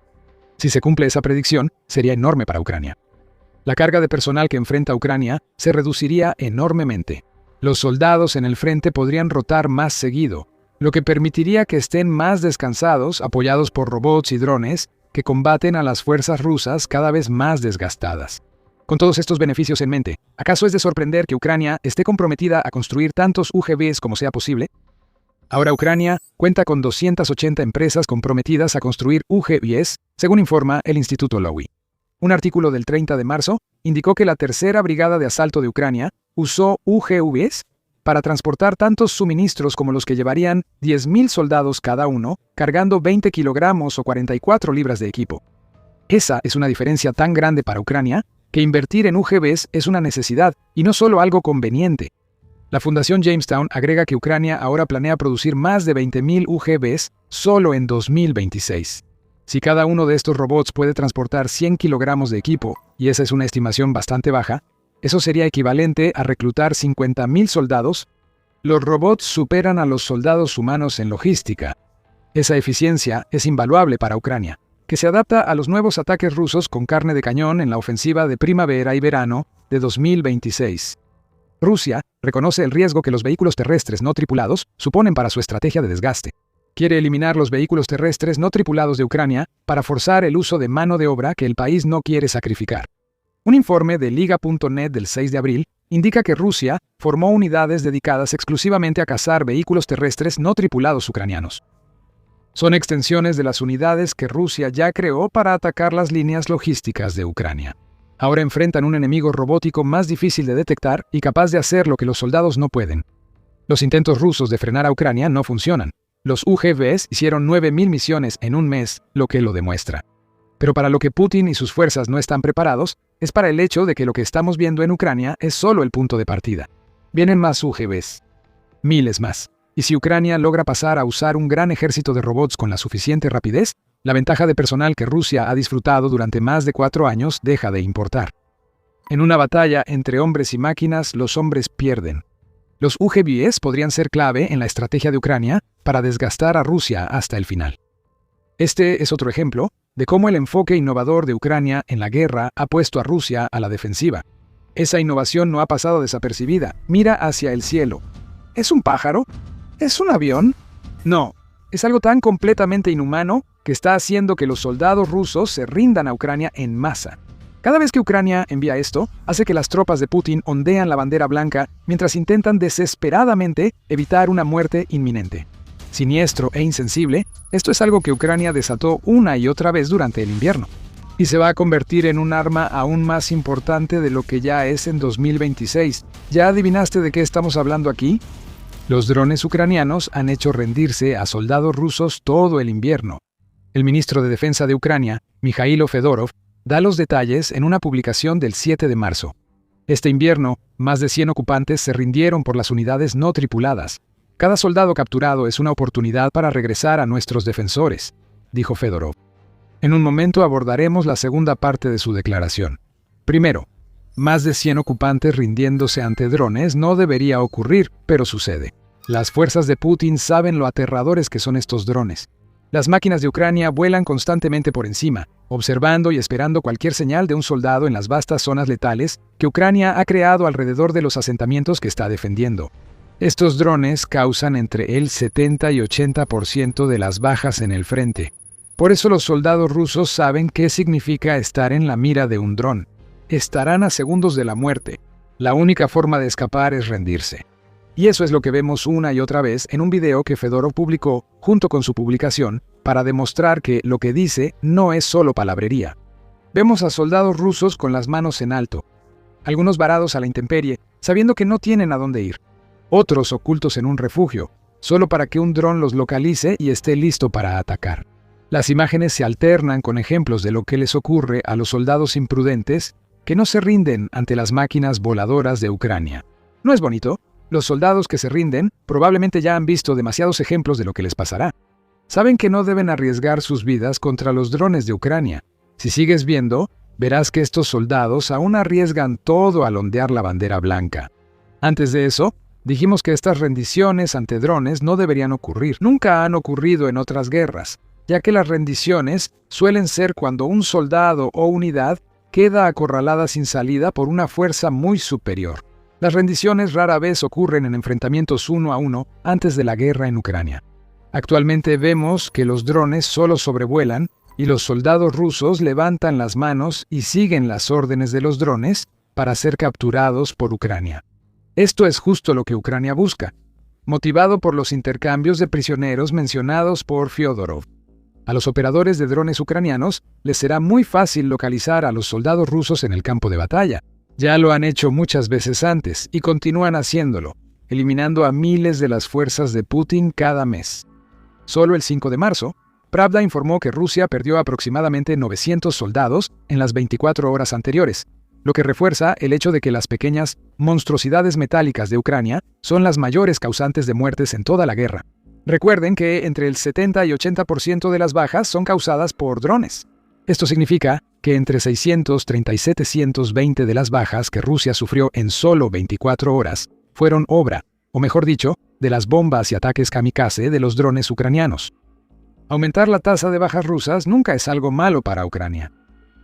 Si se cumple esa predicción, sería enorme para Ucrania. La carga de personal que enfrenta Ucrania se reduciría enormemente. Los soldados en el frente podrían rotar más seguido, lo que permitiría que estén más descansados, apoyados por robots y drones que combaten a las fuerzas rusas cada vez más desgastadas. Con todos estos beneficios en mente, ¿acaso es de sorprender que Ucrania esté comprometida a construir tantos UGVs como sea posible? Ahora Ucrania cuenta con 280 empresas comprometidas a construir UGVs, según informa el Instituto Lowy. Un artículo del 30 de marzo indicó que la Tercera Brigada de Asalto de Ucrania usó UGVs para transportar tantos suministros como los que llevarían 10.000 soldados cada uno, cargando 20 kilogramos o 44 libras de equipo. Esa es una diferencia tan grande para Ucrania que invertir en UGVs es una necesidad y no solo algo conveniente. La Fundación Jamestown agrega que Ucrania ahora planea producir más de 20.000 UGVs solo en 2026. Si cada uno de estos robots puede transportar 100 kilogramos de equipo, y esa es una estimación bastante baja, eso sería equivalente a reclutar 50.000 soldados. Los robots superan a los soldados humanos en logística. Esa eficiencia es invaluable para Ucrania, que se adapta a los nuevos ataques rusos con carne de cañón en la ofensiva de primavera y verano de 2026. Rusia reconoce el riesgo que los vehículos terrestres no tripulados suponen para su estrategia de desgaste. Quiere eliminar los vehículos terrestres no tripulados de Ucrania para forzar el uso de mano de obra que el país no quiere sacrificar. Un informe de Liga.net del 6 de abril indica que Rusia formó unidades dedicadas exclusivamente a cazar vehículos terrestres no tripulados ucranianos. Son extensiones de las unidades que Rusia ya creó para atacar las líneas logísticas de Ucrania. Ahora enfrentan un enemigo robótico más difícil de detectar y capaz de hacer lo que los soldados no pueden. Los intentos rusos de frenar a Ucrania no funcionan. Los UGVs hicieron 9.000 misiones en un mes, lo que lo demuestra. Pero para lo que Putin y sus fuerzas no están preparados, es para el hecho de que lo que estamos viendo en Ucrania es solo el punto de partida. Vienen más UGVs. Miles más. Y si Ucrania logra pasar a usar un gran ejército de robots con la suficiente rapidez, la ventaja de personal que Rusia ha disfrutado durante más de 4 años deja de importar. En una batalla entre hombres y máquinas, los hombres pierden. Los UGVs podrían ser clave en la estrategia de Ucrania para desgastar a Rusia hasta el final. Este es otro ejemplo de cómo el enfoque innovador de Ucrania en la guerra ha puesto a Rusia a la defensiva. Esa innovación no ha pasado desapercibida. Mira hacia el cielo. ¿Es un pájaro? ¿Es un avión? No, es algo tan completamente inhumano que está haciendo que los soldados rusos se rindan a Ucrania en masa. Cada vez que Ucrania envía esto, hace que las tropas de Putin ondean la bandera blanca mientras intentan desesperadamente evitar una muerte inminente. Siniestro e insensible, esto es algo que Ucrania desató una y otra vez durante el invierno. Y se va a convertir en un arma aún más importante de lo que ya es en 2026. ¿Ya adivinaste de qué estamos hablando aquí? Los drones ucranianos han hecho rendirse a soldados rusos todo el invierno. El ministro de Defensa de Ucrania, Mikhailo Fedorov, da los detalles en una publicación del 7 de marzo. Este invierno, más de 100 ocupantes se rindieron por las unidades no tripuladas. Cada soldado capturado es una oportunidad para regresar a nuestros defensores, dijo Fedorov. En un momento abordaremos la segunda parte de su declaración. Primero, más de 100 ocupantes rindiéndose ante drones no debería ocurrir, pero sucede. Las fuerzas de Putin saben lo aterradores que son estos drones. Las máquinas de Ucrania vuelan constantemente por encima, observando y esperando cualquier señal de un soldado en las vastas zonas letales que Ucrania ha creado alrededor de los asentamientos que está defendiendo. Estos drones causan entre el 70 y 80% de las bajas en el frente. Por eso los soldados rusos saben qué significa estar en la mira de un dron. Estarán a segundos de la muerte. La única forma de escapar es rendirse. Y eso es lo que vemos una y otra vez en un video que Fedorov publicó junto con su publicación para demostrar que lo que dice no es solo palabrería. Vemos a soldados rusos con las manos en alto, algunos varados a la intemperie, sabiendo que no tienen a dónde ir, otros ocultos en un refugio, solo para que un dron los localice y esté listo para atacar. Las imágenes se alternan con ejemplos de lo que les ocurre a los soldados imprudentes que no se rinden ante las máquinas voladoras de Ucrania. ¿No es bonito? Los soldados que se rinden probablemente ya han visto demasiados ejemplos de lo que les pasará. Saben que no deben arriesgar sus vidas contra los drones de Ucrania. Si sigues viendo, verás que estos soldados aún arriesgan todo al ondear la bandera blanca. Antes de eso, dijimos que estas rendiciones ante drones no deberían ocurrir. Nunca han ocurrido en otras guerras, ya que las rendiciones suelen ser cuando un soldado o unidad queda acorralada sin salida por una fuerza muy superior. Las rendiciones rara vez ocurren en enfrentamientos 1 a 1 antes de la guerra en Ucrania. Actualmente vemos que los drones solo sobrevuelan y los soldados rusos levantan las manos y siguen las órdenes de los drones para ser capturados por Ucrania. Esto es justo lo que Ucrania busca, motivado por los intercambios de prisioneros mencionados por Fedorov. A los operadores de drones ucranianos les será muy fácil localizar a los soldados rusos en el campo de batalla. Ya lo han hecho muchas veces antes y continúan haciéndolo, eliminando a miles de las fuerzas de Putin cada mes. Solo el 5 de marzo, Pravda informó que Rusia perdió aproximadamente 900 soldados en las 24 horas anteriores, lo que refuerza el hecho de que las pequeñas monstruosidades metálicas de Ucrania son las mayores causantes de muertes en toda la guerra. Recuerden que entre el 70 y 80% de las bajas son causadas por drones. Esto significa que entre 630 y 720 de las bajas que Rusia sufrió en solo 24 horas fueron obra, o mejor dicho, de las bombas y ataques kamikaze de los drones ucranianos. Aumentar la tasa de bajas rusas nunca es algo malo para Ucrania.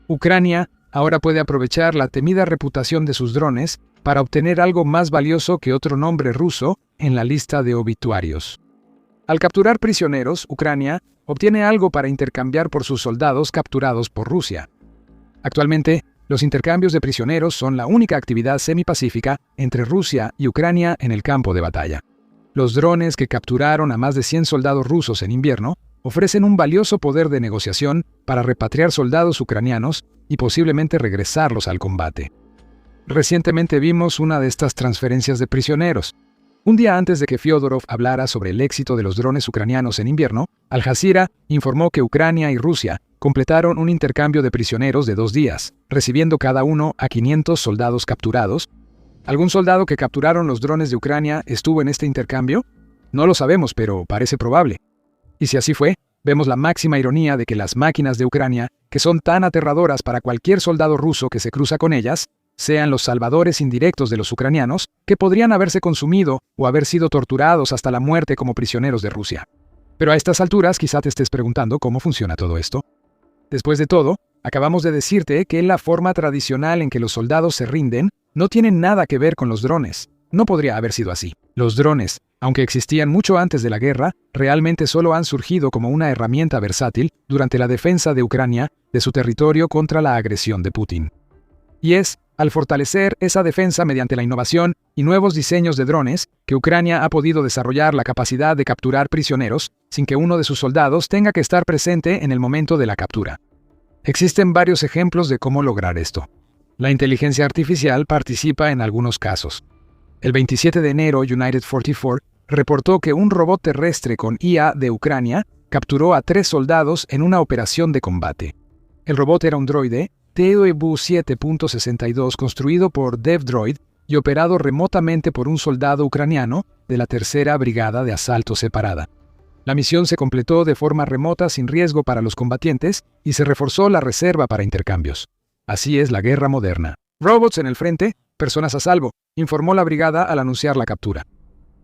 Ucrania ahora puede aprovechar la temida reputación de sus drones para obtener algo más valioso que otro nombre ruso en la lista de obituarios. Al capturar prisioneros, Ucrania obtiene algo para intercambiar por sus soldados capturados por Rusia. Actualmente, los intercambios de prisioneros son la única actividad semipacífica entre Rusia y Ucrania en el campo de batalla. Los drones que capturaron a más de 100 soldados rusos en invierno ofrecen un valioso poder de negociación para repatriar soldados ucranianos y posiblemente regresarlos al combate. Recientemente vimos una de estas transferencias de prisioneros. Un día antes de que Fedorov hablara sobre el éxito de los drones ucranianos en invierno, Al Jazeera informó que Ucrania y Rusia completaron un intercambio de prisioneros de 2 días, recibiendo cada uno a 500 soldados capturados. ¿Algún soldado que capturaron los drones de Ucrania estuvo en este intercambio? No lo sabemos, pero parece probable. Y si así fue, vemos la máxima ironía de que las máquinas de Ucrania, que son tan aterradoras para cualquier soldado ruso que se cruza con ellas, sean los salvadores indirectos de los ucranianos que podrían haberse consumido o haber sido torturados hasta la muerte como prisioneros de Rusia. Pero a estas alturas quizá te estés preguntando cómo funciona todo esto. Después de todo, acabamos de decirte que la forma tradicional en que los soldados se rinden no tiene nada que ver con los drones. No podría haber sido así. Los drones, aunque existían mucho antes de la guerra, realmente solo han surgido como una herramienta versátil durante la defensa de Ucrania de su territorio contra la agresión de Putin. Y es al fortalecer esa defensa mediante la innovación y nuevos diseños de drones que Ucrania ha podido desarrollar la capacidad de capturar prisioneros sin que uno de sus soldados tenga que estar presente en el momento de la captura. Existen varios ejemplos de cómo lograr esto. La inteligencia artificial participa en algunos casos. El 27 de enero, United 44 reportó que un robot terrestre con IA de Ucrania capturó a 3 soldados en una operación de combate. El robot era un droide TEBU 7.62 construido por DevDroid y operado remotamente por un soldado ucraniano de la Tercera Brigada de Asalto Separada. La misión se completó de forma remota sin riesgo para los combatientes y se reforzó la reserva para intercambios. Así es la guerra moderna. Robots en el frente, personas a salvo, informó la brigada al anunciar la captura.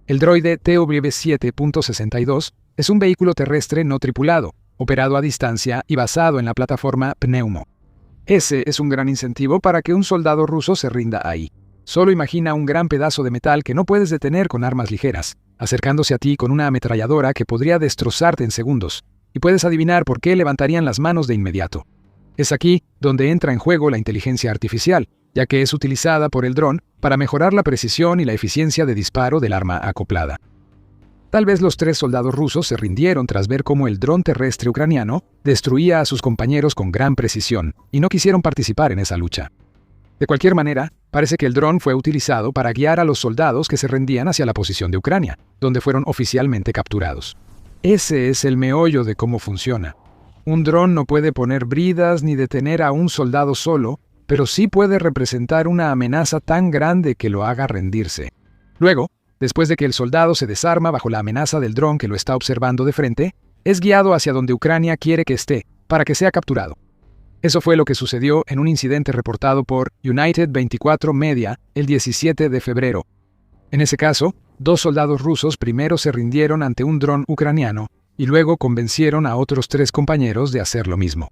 El droide TEBU 7.62 es un vehículo terrestre no tripulado, operado a distancia y basado en la plataforma Pneumo. Ese es un gran incentivo para que un soldado ruso se rinda ahí. Solo imagina un gran pedazo de metal que no puedes detener con armas ligeras, acercándose a ti con una ametralladora que podría destrozarte en segundos, y puedes adivinar por qué levantarían las manos de inmediato. Es aquí donde entra en juego la inteligencia artificial, ya que es utilizada por el dron para mejorar la precisión y la eficiencia de disparo del arma acoplada. Tal vez los 3 soldados rusos se rindieron tras ver cómo el dron terrestre ucraniano destruía a sus compañeros con gran precisión y no quisieron participar en esa lucha. De cualquier manera, parece que el dron fue utilizado para guiar a los soldados que se rendían hacia la posición de Ucrania, donde fueron oficialmente capturados. Ese es el meollo de cómo funciona. Un dron no puede poner bridas ni detener a un soldado solo, pero sí puede representar una amenaza tan grande que lo haga rendirse. Luego, después de que el soldado se desarma bajo la amenaza del dron que lo está observando de frente, es guiado hacia donde Ucrania quiere que esté, para que sea capturado. Eso fue lo que sucedió en un incidente reportado por United 24 Media el 17 de febrero. En ese caso, 2 soldados rusos primero se rindieron ante un dron ucraniano y luego convencieron a otros 3 compañeros de hacer lo mismo.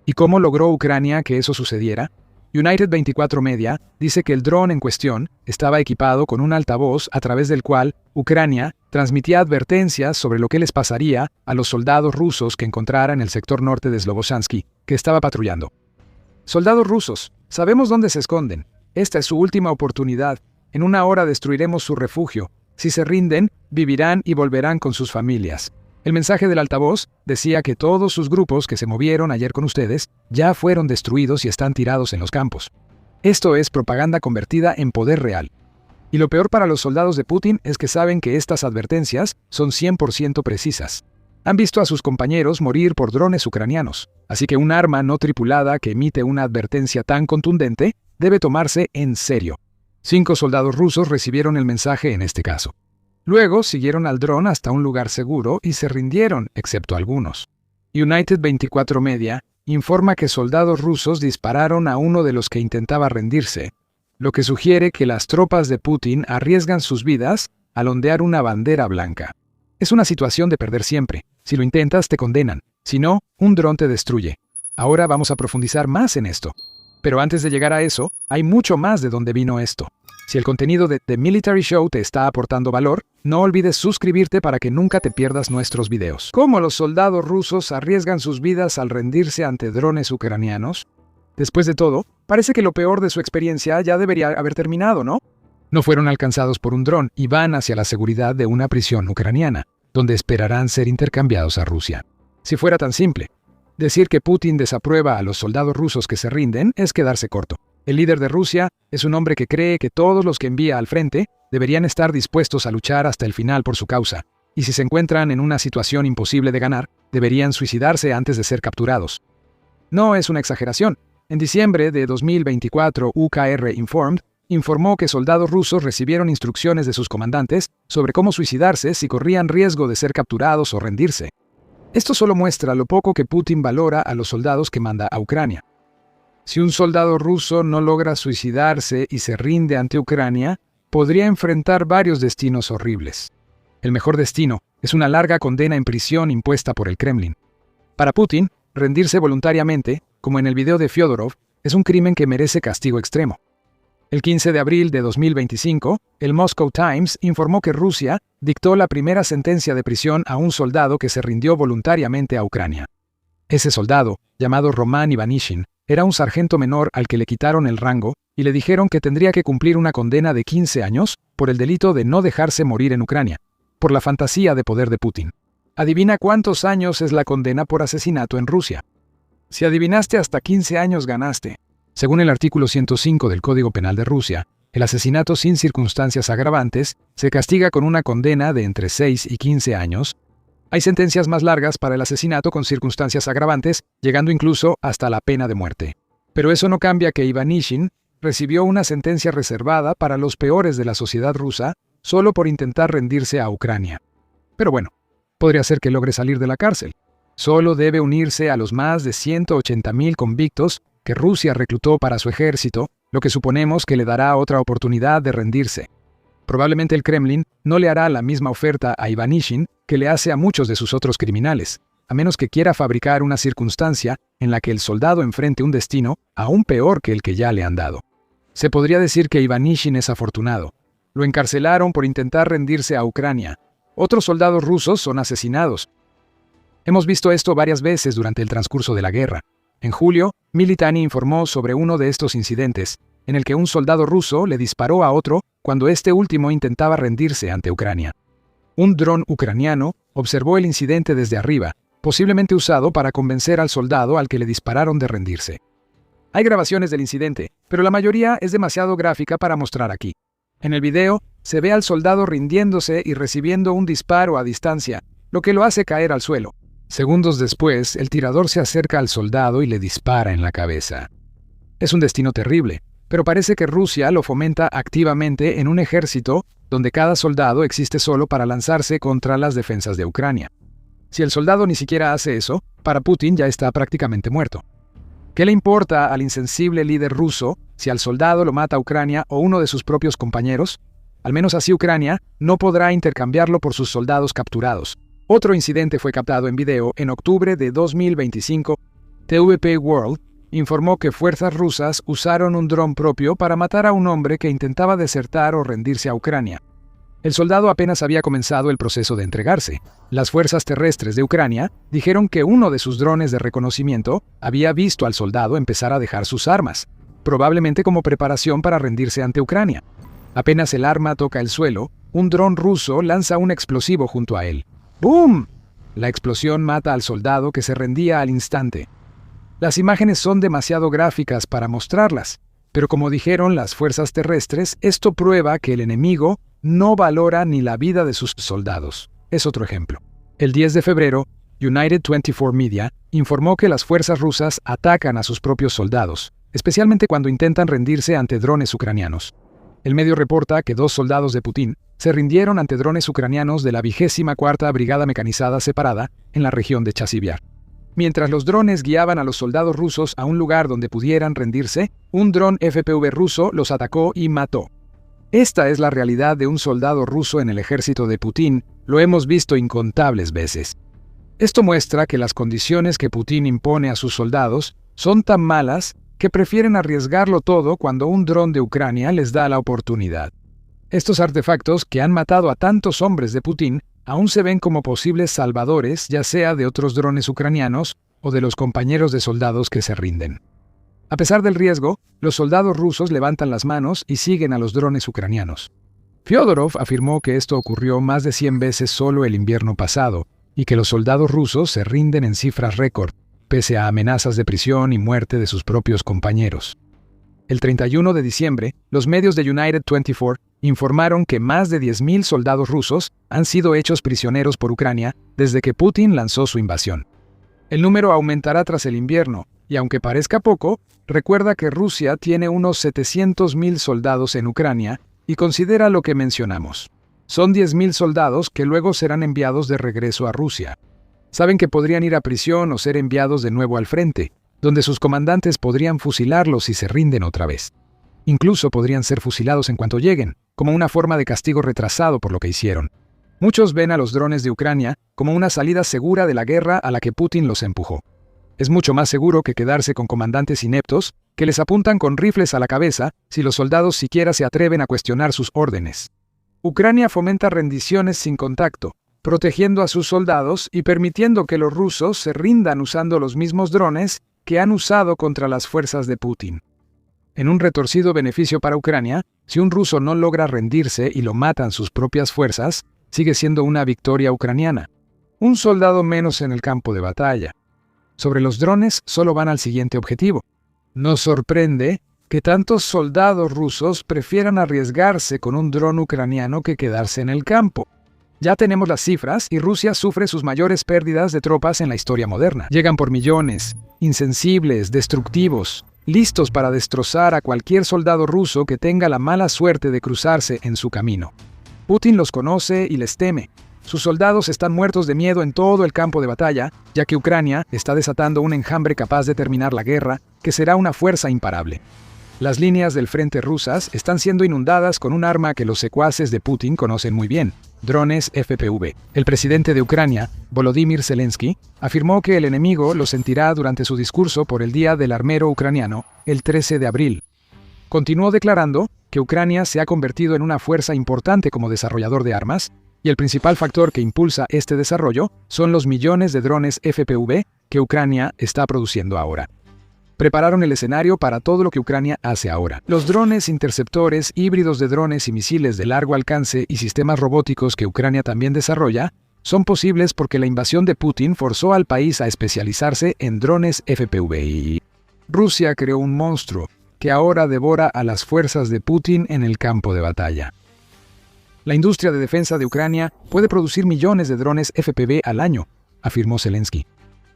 ¿Y cómo logró Ucrania que eso sucediera? United 24 Media dice que el dron en cuestión estaba equipado con un altavoz a través del cual Ucrania transmitía advertencias sobre lo que les pasaría a los soldados rusos que encontrara en el sector norte de Slobodansky, que estaba patrullando. Soldados rusos, sabemos dónde se esconden. Esta es su última oportunidad. En una hora destruiremos su refugio. Si se rinden, vivirán y volverán con sus familias. El mensaje del altavoz decía que todos sus grupos que se movieron ayer con ustedes ya fueron destruidos y están tirados en los campos. Esto es propaganda convertida en poder real. Y lo peor para los soldados de Putin es que saben que estas advertencias son 100% precisas. Han visto a sus compañeros morir por drones ucranianos, así que un arma no tripulada que emite una advertencia tan contundente debe tomarse en serio. 5 soldados rusos recibieron el mensaje en este caso. Luego siguieron al dron hasta un lugar seguro y se rindieron, excepto algunos. United 24 Media informa que soldados rusos dispararon a uno de los que intentaba rendirse, lo que sugiere que las tropas de Putin arriesgan sus vidas al ondear una bandera blanca. Es una situación de perder siempre. Si lo intentas, te condenan. Si no, un dron te destruye. Ahora vamos a profundizar más en esto. Pero antes de llegar a eso, hay mucho más de dónde vino esto. Si el contenido de The Military Show te está aportando valor, no olvides suscribirte para que nunca te pierdas nuestros videos. ¿Cómo los soldados rusos arriesgan sus vidas al rendirse ante drones ucranianos? Después de todo, parece que lo peor de su experiencia ya debería haber terminado, ¿no? No fueron alcanzados por un dron y van hacia la seguridad de una prisión ucraniana, donde esperarán ser intercambiados a Rusia. Si fuera tan simple, decir que Putin desaprueba a los soldados rusos que se rinden es quedarse corto. El líder de Rusia es un hombre que cree que todos los que envía al frente deberían estar dispuestos a luchar hasta el final por su causa, y si se encuentran en una situación imposible de ganar, deberían suicidarse antes de ser capturados. No es una exageración. En diciembre de 2024, UKR Informed informó que soldados rusos recibieron instrucciones de sus comandantes sobre cómo suicidarse si corrían riesgo de ser capturados o rendirse. Esto solo muestra lo poco que Putin valora a los soldados que manda a Ucrania. Si un soldado ruso no logra suicidarse y se rinde ante Ucrania, podría enfrentar varios destinos horribles. El mejor destino es una larga condena en prisión impuesta por el Kremlin. Para Putin, rendirse voluntariamente, como en el video de Fyodorov, es un crimen que merece castigo extremo. El 15 de abril de 2025, el Moscow Times informó que Rusia dictó la primera sentencia de prisión a un soldado que se rindió voluntariamente a Ucrania. Ese soldado, llamado Roman Ivanishin, era un sargento menor al que le quitaron el rango y le dijeron que tendría que cumplir una condena de 15 años por el delito de no dejarse morir en Ucrania, por la fantasía de poder de Putin. Adivina cuántos años es la condena por asesinato en Rusia. Si adivinaste hasta 15 años, ganaste. Según el artículo 105 del Código Penal de Rusia, el asesinato sin circunstancias agravantes se castiga con una condena de entre 6 y 15 años. Hay sentencias más largas para el asesinato con circunstancias agravantes, llegando incluso hasta la pena de muerte. Pero eso no cambia que Ivanishin recibió una sentencia reservada para los peores de la sociedad rusa solo por intentar rendirse a Ucrania. Pero bueno, podría ser que logre salir de la cárcel. Solo debe unirse a los más de 180,000 convictos que Rusia reclutó para su ejército, lo que suponemos que le dará otra oportunidad de rendirse. Probablemente el Kremlin no le hará la misma oferta a Ivanishin que le hace a muchos de sus otros criminales, a menos que quiera fabricar una circunstancia en la que el soldado enfrente un destino aún peor que el que ya le han dado. Se podría decir que Ivanishin es afortunado. Lo encarcelaron por intentar rendirse a Ucrania. Otros soldados rusos son asesinados. Hemos visto esto varias veces durante el transcurso de la guerra. En julio, Militani informó sobre uno de estos incidentes, en el que un soldado ruso le disparó a otro cuando este último intentaba rendirse ante Ucrania. Un dron ucraniano observó el incidente desde arriba, posiblemente usado para convencer al soldado al que le dispararon de rendirse. Hay grabaciones del incidente, pero la mayoría es demasiado gráfica para mostrar aquí. En el video, se ve al soldado rindiéndose y recibiendo un disparo a distancia, lo que lo hace caer al suelo. Segundos después, el tirador se acerca al soldado y le dispara en la cabeza. Es un destino terrible, pero parece que Rusia lo fomenta activamente en un ejército donde cada soldado existe solo para lanzarse contra las defensas de Ucrania. Si el soldado ni siquiera hace eso, para Putin ya está prácticamente muerto. ¿Qué le importa al insensible líder ruso si al soldado lo mata Ucrania o uno de sus propios compañeros? Al menos así Ucrania no podrá intercambiarlo por sus soldados capturados. Otro incidente fue captado en video en octubre de 2025. TVP World informó que fuerzas rusas usaron un dron propio para matar a un hombre que intentaba desertar o rendirse a Ucrania. El soldado apenas había comenzado el proceso de entregarse. Las fuerzas terrestres de Ucrania dijeron que uno de sus drones de reconocimiento había visto al soldado empezar a dejar sus armas, probablemente como preparación para rendirse ante Ucrania. Apenas el arma toca el suelo, un dron ruso lanza un explosivo junto a él. ¡Bum! La explosión mata al soldado que se rendía al instante. Las imágenes son demasiado gráficas para mostrarlas, pero como dijeron las fuerzas terrestres, esto prueba que el enemigo no valora ni la vida de sus soldados. Es otro ejemplo. El 10 de febrero, United 24 Media informó que las fuerzas rusas atacan a sus propios soldados, especialmente cuando intentan rendirse ante drones ucranianos. El medio reporta que 2 soldados de Putin se rindieron ante drones ucranianos de la 24ª Brigada Mecanizada Separada en la región de Chasivyar. Mientras los drones guiaban a los soldados rusos a un lugar donde pudieran rendirse, un dron FPV ruso los atacó y mató. Esta es la realidad de un soldado ruso en el ejército de Putin, lo hemos visto incontables veces. Esto muestra que las condiciones que Putin impone a sus soldados son tan malas que prefieren arriesgarlo todo cuando un dron de Ucrania les da la oportunidad. Estos artefactos que han matado a tantos hombres de Putin aún se ven como posibles salvadores, ya sea de otros drones ucranianos o de los compañeros de soldados que se rinden. A pesar del riesgo, los soldados rusos levantan las manos y siguen a los drones ucranianos. Fyodorov afirmó que esto ocurrió más de 100 veces solo el invierno pasado y que los soldados rusos se rinden en cifras récord, pese a amenazas de prisión y muerte de sus propios compañeros. El 31 de diciembre, los medios de United 24 informaron que más de 10,000 soldados rusos han sido hechos prisioneros por Ucrania desde que Putin lanzó su invasión. El número aumentará tras el invierno, y aunque parezca poco, recuerda que Rusia tiene unos 700,000 soldados en Ucrania y considera lo que mencionamos. Son 10,000 soldados que luego serán enviados de regreso a Rusia. Saben que podrían ir a prisión o ser enviados de nuevo al frente, donde sus comandantes podrían fusilarlos si se rinden otra vez. Incluso podrían ser fusilados en cuanto lleguen, como una forma de castigo retrasado por lo que hicieron. Muchos ven a los drones de Ucrania como una salida segura de la guerra a la que Putin los empujó. Es mucho más seguro que quedarse con comandantes ineptos que les apuntan con rifles a la cabeza si los soldados siquiera se atreven a cuestionar sus órdenes. Ucrania fomenta rendiciones sin contacto, protegiendo a sus soldados y permitiendo que los rusos se rindan usando los mismos drones que han usado contra las fuerzas de Putin. En un retorcido beneficio para Ucrania, si un ruso no logra rendirse y lo matan sus propias fuerzas, sigue siendo una victoria ucraniana. Un soldado menos en el campo de batalla. Sobre los drones solo van al siguiente objetivo. Nos sorprende que tantos soldados rusos prefieran arriesgarse con un dron ucraniano que quedarse en el campo. Ya tenemos las cifras y Rusia sufre sus mayores pérdidas de tropas en la historia moderna. Llegan por millones, insensibles, destructivos, listos para destrozar a cualquier soldado ruso que tenga la mala suerte de cruzarse en su camino. Putin los conoce y les teme. Sus soldados están muertos de miedo en todo el campo de batalla, ya que Ucrania está desatando un enjambre capaz de terminar la guerra, que será una fuerza imparable. Las líneas del frente rusas están siendo inundadas con un arma que los secuaces de Putin conocen muy bien, drones FPV. El presidente de Ucrania, Volodymyr Zelensky, afirmó que el enemigo lo sentirá durante su discurso por el Día del Armero Ucraniano, el 13 de abril. Continuó declarando que Ucrania se ha convertido en una fuerza importante como desarrollador de armas, y el principal factor que impulsa este desarrollo son los millones de drones FPV que Ucrania está produciendo ahora. Prepararon el escenario para todo lo que Ucrania hace ahora. Los drones interceptores, híbridos de drones y misiles de largo alcance y sistemas robóticos que Ucrania también desarrolla, son posibles porque la invasión de Putin forzó al país a especializarse en drones FPV. Rusia creó un monstruo que ahora devora a las fuerzas de Putin en el campo de batalla. La industria de defensa de Ucrania puede producir millones de drones FPV al año, afirmó Zelensky.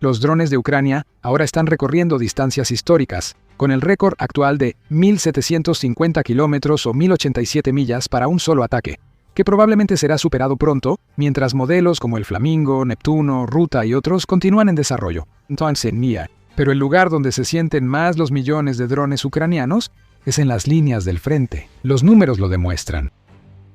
Los drones de Ucrania ahora están recorriendo distancias históricas, con el récord actual de 1.750 kilómetros o 1.087 millas para un solo ataque, que probablemente será superado pronto, mientras modelos como el Flamingo, Neptuno, Ruta y otros continúan en desarrollo. Pero el lugar donde se sienten más los millones de drones ucranianos es en las líneas del frente. Los números lo demuestran.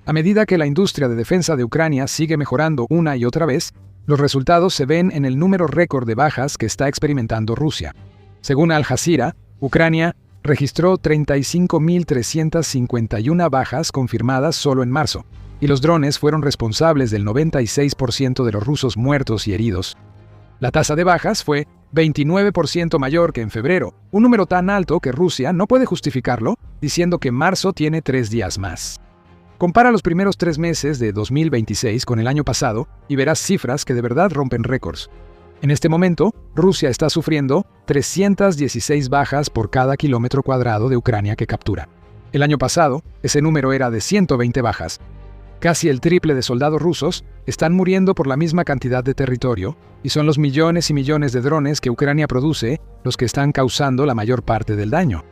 A medida que la industria de defensa de Ucrania sigue mejorando una y otra vez, los resultados se ven en el número récord de bajas que está experimentando Rusia. Según Al Jazeera, Ucrania registró 35.351 bajas confirmadas solo en marzo, y los drones fueron responsables del 96% de los rusos muertos y heridos. La tasa de bajas fue 29% mayor que en febrero, un número tan alto que Rusia no puede justificarlo, diciendo que marzo tiene 3 días más. Compara los primeros 3 meses de 2026 con el año pasado y verás cifras que de verdad rompen récords. En este momento, Rusia está sufriendo 316 bajas por cada kilómetro cuadrado de Ucrania que captura. El año pasado, ese número era de 120 bajas. Casi el triple de soldados rusos están muriendo por la misma cantidad de territorio, y son los millones y millones de drones que Ucrania produce los que están causando la mayor parte del daño.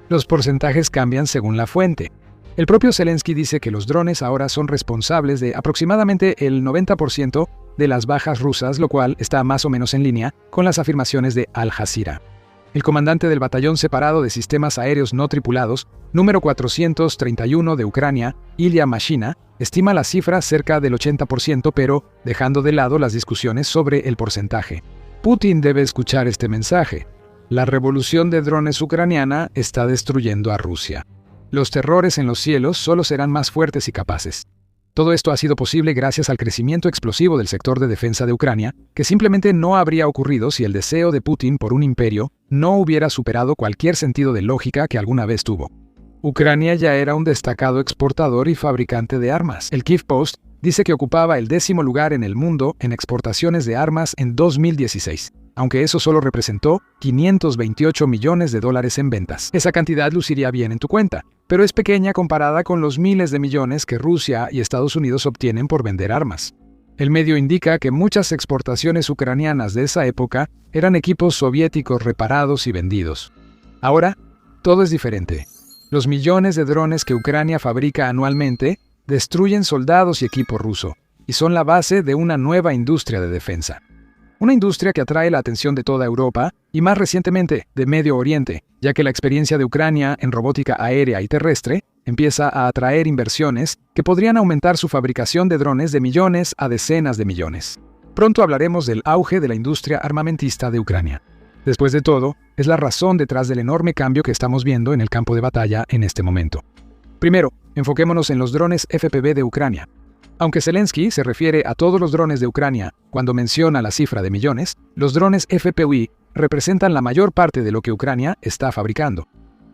Los porcentajes cambian según la fuente. El propio Zelensky dice que los drones ahora son responsables de aproximadamente el 90% de las bajas rusas, lo cual está más o menos en línea con las afirmaciones de Al Jazeera. El comandante del Batallón Separado de Sistemas Aéreos No Tripulados, número 431 de Ucrania, Ilya Mashina, estima la cifra cerca del 80%, pero dejando de lado las discusiones sobre el porcentaje. Putin debe escuchar este mensaje. La revolución de drones ucraniana está destruyendo a Rusia. Los terrores en los cielos solo serán más fuertes y capaces. Todo esto ha sido posible gracias al crecimiento explosivo del sector de defensa de Ucrania, que simplemente no habría ocurrido si el deseo de Putin por un imperio no hubiera superado cualquier sentido de lógica que alguna vez tuvo. Ucrania ya era un destacado exportador y fabricante de armas. El Kyiv Post dice que ocupaba el 10º lugar en el mundo en exportaciones de armas en 2016. Aunque eso solo representó $528 millones en ventas. Esa cantidad luciría bien en tu cuenta, pero es pequeña comparada con los miles de millones que Rusia y Estados Unidos obtienen por vender armas. El medio indica que muchas exportaciones ucranianas de esa época eran equipos soviéticos reparados y vendidos. Ahora, todo es diferente. Los millones de drones que Ucrania fabrica anualmente destruyen soldados y equipo ruso, y son la base de una nueva industria de defensa. Una industria que atrae la atención de toda Europa y más recientemente de Medio Oriente, ya que la experiencia de Ucrania en robótica aérea y terrestre empieza a atraer inversiones que podrían aumentar su fabricación de drones de millones a decenas de millones. Pronto hablaremos del auge de la industria armamentista de Ucrania. Después de todo, es la razón detrás del enorme cambio que estamos viendo en el campo de batalla en este momento. Primero, enfoquémonos en los drones FPV de Ucrania. Aunque Zelensky se refiere a todos los drones de Ucrania cuando menciona la cifra de millones, los drones FPV representan la mayor parte de lo que Ucrania está fabricando.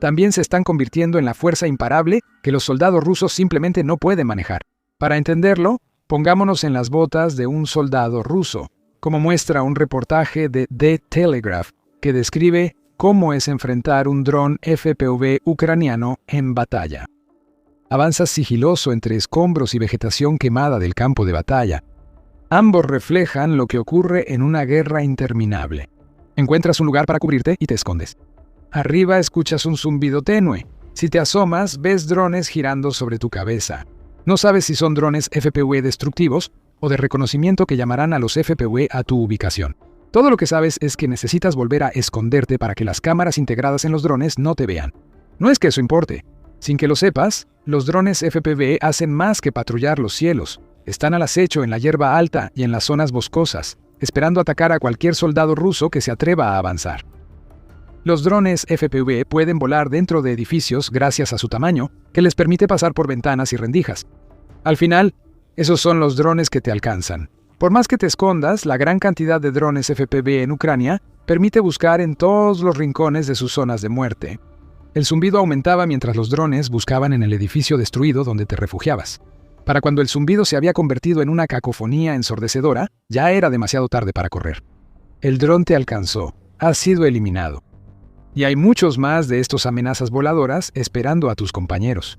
También se están convirtiendo en la fuerza imparable que los soldados rusos simplemente no pueden manejar. Para entenderlo, pongámonos en las botas de un soldado ruso, como muestra un reportaje de The Telegraph que describe cómo es enfrentar un dron FPV ucraniano en batalla. Avanza sigiloso entre escombros y vegetación quemada del campo de batalla. Ambos reflejan lo que ocurre en una guerra interminable. Encuentras un lugar para cubrirte y te escondes. Arriba escuchas un zumbido tenue. Si te asomas, ves drones girando sobre tu cabeza. No sabes si son drones FPV destructivos o de reconocimiento que llamarán a los FPV a tu ubicación. Todo lo que sabes es que necesitas volver a esconderte para que las cámaras integradas en los drones no te vean. No es que eso importe. Sin que lo sepas, los drones FPV hacen más que patrullar los cielos. Están al acecho en la hierba alta y en las zonas boscosas, esperando atacar a cualquier soldado ruso que se atreva a avanzar. Los drones FPV pueden volar dentro de edificios gracias a su tamaño, que les permite pasar por ventanas y rendijas. Al final, esos son los drones que te alcanzan. Por más que te escondas, la gran cantidad de drones FPV en Ucrania permite buscar en todos los rincones de sus zonas de muerte. El zumbido aumentaba mientras los drones buscaban en el edificio destruido donde te refugiabas. Para cuando el zumbido se había convertido en una cacofonía ensordecedora, ya era demasiado tarde para correr. El dron te alcanzó, has sido eliminado. Y hay muchos más de estos amenazas voladoras esperando a tus compañeros.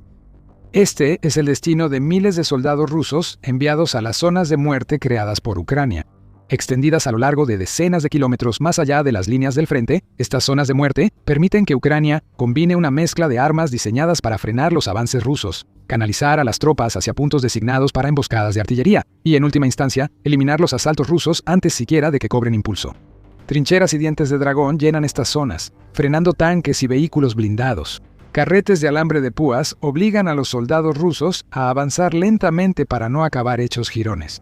Este es el destino de miles de soldados rusos enviados a las zonas de muerte creadas por Ucrania. Extendidas a lo largo de decenas de kilómetros más allá de las líneas del frente, estas zonas de muerte permiten que Ucrania combine una mezcla de armas diseñadas para frenar los avances rusos, canalizar a las tropas hacia puntos designados para emboscadas de artillería y, en última instancia, eliminar los asaltos rusos antes siquiera de que cobren impulso. Trincheras y dientes de dragón llenan estas zonas, frenando tanques y vehículos blindados. Carretes de alambre de púas obligan a los soldados rusos a avanzar lentamente para no acabar hechos jirones.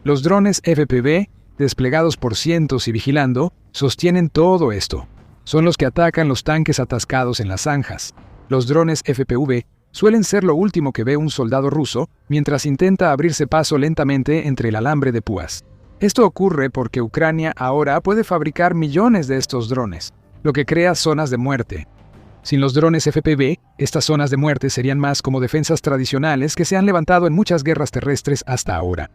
Los drones FPV, desplegados por cientos y vigilando, sostienen todo esto. Son los que atacan los tanques atascados en las zanjas. Los drones FPV suelen ser lo último que ve un soldado ruso mientras intenta abrirse paso lentamente entre el alambre de púas. Esto ocurre porque Ucrania ahora puede fabricar millones de estos drones, lo que crea zonas de muerte. Sin los drones FPV, estas zonas de muerte serían más como defensas tradicionales que se han levantado en muchas guerras terrestres hasta ahora.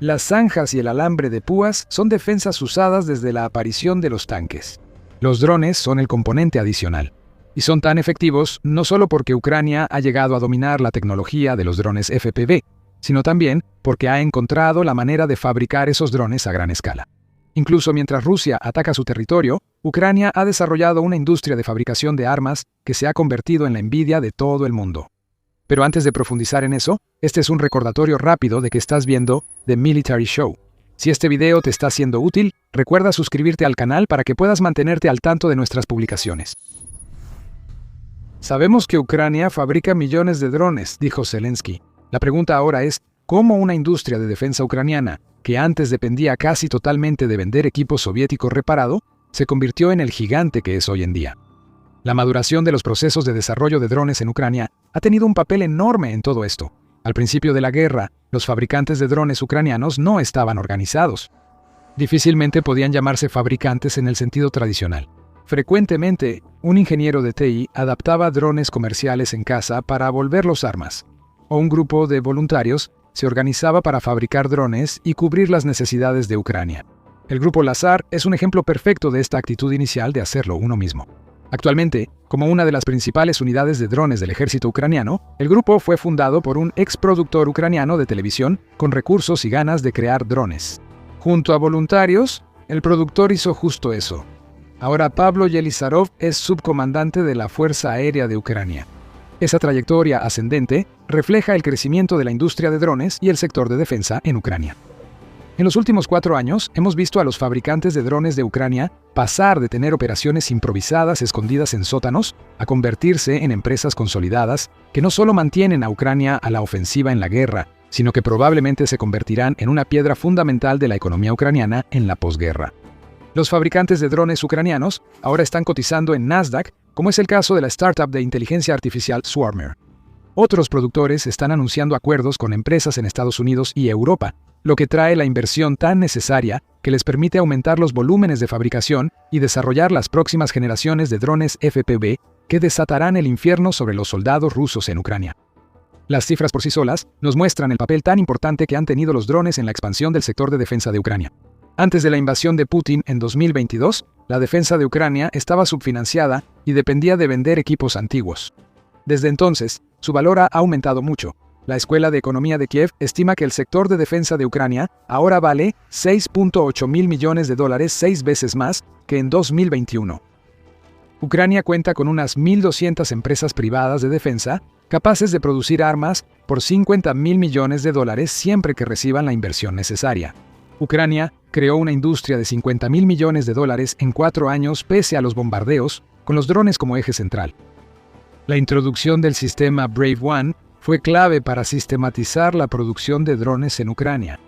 Las zanjas y el alambre de púas son defensas usadas desde la aparición de los tanques. Los drones son el componente adicional. Y son tan efectivos no solo porque Ucrania ha llegado a dominar la tecnología de los drones FPV, sino también porque ha encontrado la manera de fabricar esos drones a gran escala. Incluso mientras Rusia ataca su territorio, Ucrania ha desarrollado una industria de fabricación de armas que se ha convertido en la envidia de todo el mundo. Pero antes de profundizar en eso, este es un recordatorio rápido de que estás viendo The Military Show. Si este video te está siendo útil, recuerda suscribirte al canal para que puedas mantenerte al tanto de nuestras publicaciones. Sabemos que Ucrania fabrica millones de drones, dijo Zelensky. La pregunta ahora es, ¿cómo una industria de defensa ucraniana, que antes dependía casi totalmente de vender equipo soviético reparado, se convirtió en el gigante que es hoy en día? La maduración de los procesos de desarrollo de drones en Ucrania ha tenido un papel enorme en todo esto. Al principio de la guerra, los fabricantes de drones ucranianos no estaban organizados. Difícilmente podían llamarse fabricantes en el sentido tradicional. Frecuentemente, un ingeniero de TI adaptaba drones comerciales en casa para volverlos armas, o un grupo de voluntarios se organizaba para fabricar drones y cubrir las necesidades de Ucrania. El grupo Lazar es un ejemplo perfecto de esta actitud inicial de hacerlo uno mismo. Actualmente, como una de las principales unidades de drones del ejército ucraniano, el grupo fue fundado por un ex productor ucraniano de televisión con recursos y ganas de crear drones. Junto a voluntarios, el productor hizo justo eso. Ahora Pablo Yelizarov es subcomandante de la Fuerza Aérea de Ucrania. Esa trayectoria ascendente refleja el crecimiento de la industria de drones y el sector de defensa en Ucrania. En los últimos 4 años, hemos visto a los fabricantes de drones de Ucrania pasar de tener operaciones improvisadas escondidas en sótanos a convertirse en empresas consolidadas que no solo mantienen a Ucrania a la ofensiva en la guerra, sino que probablemente se convertirán en una piedra fundamental de la economía ucraniana en la posguerra. Los fabricantes de drones ucranianos ahora están cotizando en Nasdaq, como es el caso de la startup de inteligencia artificial Swarmer. Otros productores están anunciando acuerdos con empresas en Estados Unidos y Europa, lo que trae la inversión tan necesaria que les permite aumentar los volúmenes de fabricación y desarrollar las próximas generaciones de drones FPV que desatarán el infierno sobre los soldados rusos en Ucrania. Las cifras por sí solas nos muestran el papel tan importante que han tenido los drones en la expansión del sector de defensa de Ucrania. Antes de la invasión de Putin en 2022, la defensa de Ucrania estaba subfinanciada y dependía de vender equipos antiguos. Desde entonces, su valor ha aumentado mucho. La Escuela de Economía de Kiev estima que el sector de defensa de Ucrania ahora vale $6.8 mil millones, 6 veces más que en 2021. Ucrania cuenta con unas 1.200 empresas privadas de defensa capaces de producir armas por $50 mil millones siempre que reciban la inversión necesaria. Ucrania creó una industria de $50 mil millones en 4 años pese a los bombardeos, con los drones como eje central. La introducción del sistema Brave One fue clave para sistematizar la producción de drones en Ucrania.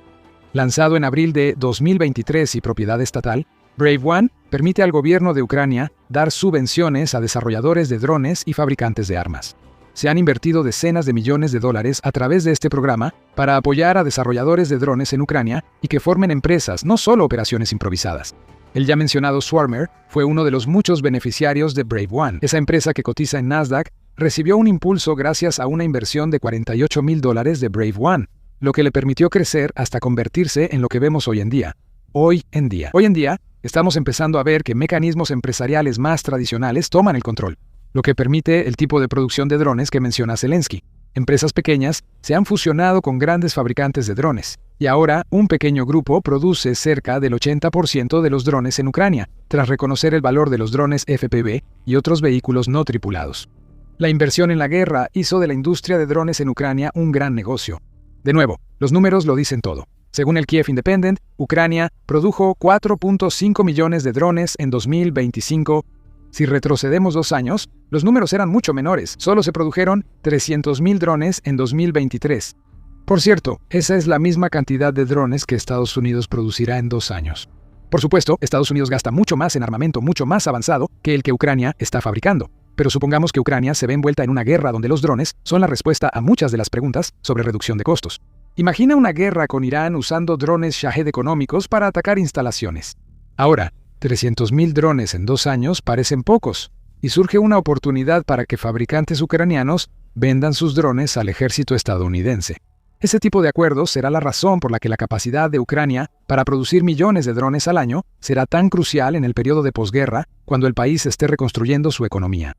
Lanzado en abril de 2023 y propiedad estatal, Brave One permite al gobierno de Ucrania dar subvenciones a desarrolladores de drones y fabricantes de armas. Se han invertido decenas de millones de dólares a través de este programa para apoyar a desarrolladores de drones en Ucrania y que formen empresas, no solo operaciones improvisadas. El ya mencionado Swarmer fue uno de los muchos beneficiarios de Brave One. Esa empresa que cotiza en Nasdaq recibió un impulso gracias a una inversión de $48 mil de Brave One, lo que le permitió crecer hasta convertirse en lo que vemos hoy en día. Hoy en día, estamos empezando a ver que mecanismos empresariales más tradicionales toman el control, lo que permite el tipo de producción de drones que menciona Zelensky. Empresas pequeñas se han fusionado con grandes fabricantes de drones, y ahora un pequeño grupo produce cerca del 80% de los drones en Ucrania, tras reconocer el valor de los drones FPV y otros vehículos no tripulados. La inversión en la guerra hizo de la industria de drones en Ucrania un gran negocio. De nuevo, los números lo dicen todo. Según el Kiev Independent, Ucrania produjo 4.5 millones de drones en 2025. Si retrocedemos 2 años, los números eran mucho menores. Solo se produjeron 300.000 drones en 2023. Por cierto, esa es la misma cantidad de drones que Estados Unidos producirá en 2 años. Por supuesto, Estados Unidos gasta mucho más en armamento mucho más avanzado que el que Ucrania está fabricando. Pero supongamos que Ucrania se ve envuelta en una guerra donde los drones son la respuesta a muchas de las preguntas sobre reducción de costos. Imagina una guerra con Irán usando drones Shahed económicos para atacar instalaciones. Ahora, 300.000 drones en 2 años parecen pocos, y surge una oportunidad para que fabricantes ucranianos vendan sus drones al ejército estadounidense. Ese tipo de acuerdos será la razón por la que la capacidad de Ucrania para producir millones de drones al año será tan crucial en el periodo de posguerra, cuando el país esté reconstruyendo su economía.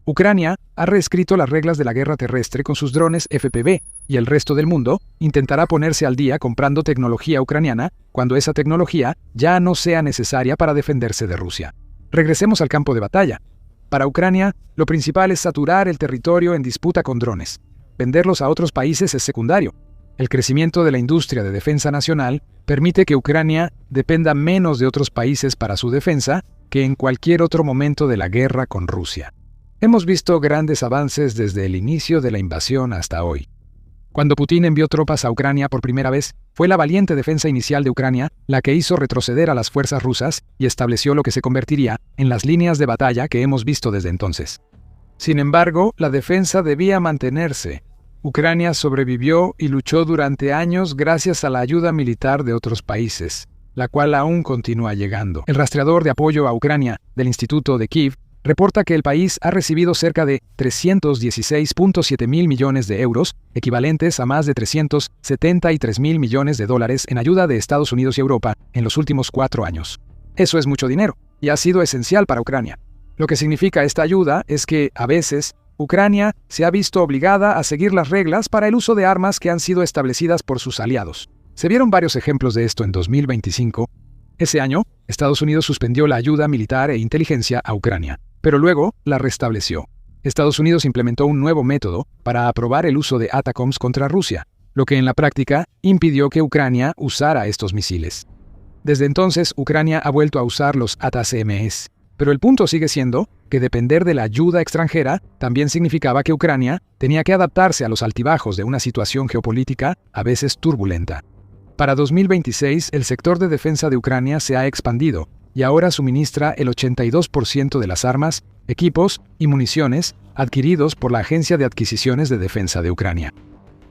Ucrania ha reescrito las reglas de la guerra terrestre con sus drones FPV, y el resto del mundo intentará ponerse al día comprando tecnología ucraniana cuando esa tecnología ya no sea necesaria para defenderse de Rusia. Regresemos al campo de batalla. Para Ucrania, lo principal es saturar el territorio en disputa con drones. Venderlos a otros países es secundario. El crecimiento de la industria de defensa nacional permite que Ucrania dependa menos de otros países para su defensa que en cualquier otro momento de la guerra con Rusia. Hemos visto grandes avances desde el inicio de la invasión hasta hoy. Cuando Putin envió tropas a Ucrania por primera vez, fue la valiente defensa inicial de Ucrania la que hizo retroceder a las fuerzas rusas y estableció lo que se convertiría en las líneas de batalla que hemos visto desde entonces. Sin embargo, la defensa debía mantenerse. Ucrania sobrevivió y luchó durante años gracias a la ayuda militar de otros países, la cual aún continúa llegando. El rastreador de apoyo a Ucrania del Instituto de Kiev reporta que el país ha recibido cerca de 316.7 mil millones de euros, equivalentes a más de 373 mil millones de dólares en ayuda de Estados Unidos y Europa en los últimos 4 años. Eso es mucho dinero, y ha sido esencial para Ucrania. Lo que significa esta ayuda es que, a veces, Ucrania se ha visto obligada a seguir las reglas para el uso de armas que han sido establecidas por sus aliados. Se vieron varios ejemplos de esto en 2025. Ese año, Estados Unidos suspendió la ayuda militar e inteligencia a Ucrania, pero luego la restableció. Estados Unidos implementó un nuevo método para aprobar el uso de ATACMS contra Rusia, lo que en la práctica impidió que Ucrania usara estos misiles. Desde entonces, Ucrania ha vuelto a usar los ATACMS, pero el punto sigue siendo que depender de la ayuda extranjera también significaba que Ucrania tenía que adaptarse a los altibajos de una situación geopolítica a veces turbulenta. Para 2026, el sector de defensa de Ucrania se ha expandido y ahora suministra el 82% de las armas, equipos y municiones adquiridos por la Agencia de Adquisiciones de Defensa de Ucrania.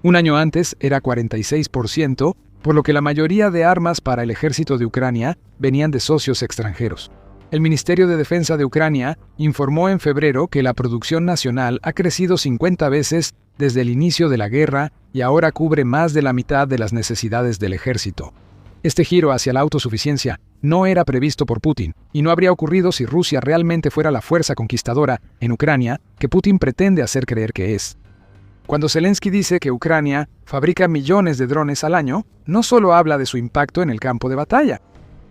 Un año antes era 46%, por lo que la mayoría de armas para el ejército de Ucrania venían de socios extranjeros. El Ministerio de Defensa de Ucrania informó en febrero que la producción nacional ha crecido 50 veces desde el inicio de la guerra y ahora cubre más de la mitad de las necesidades del ejército. Este giro hacia la autosuficiencia no era previsto por Putin y no habría ocurrido si Rusia realmente fuera la fuerza conquistadora en Ucrania que Putin pretende hacer creer que es. Cuando Zelensky dice que Ucrania fabrica millones de drones al año, no solo habla de su impacto en el campo de batalla.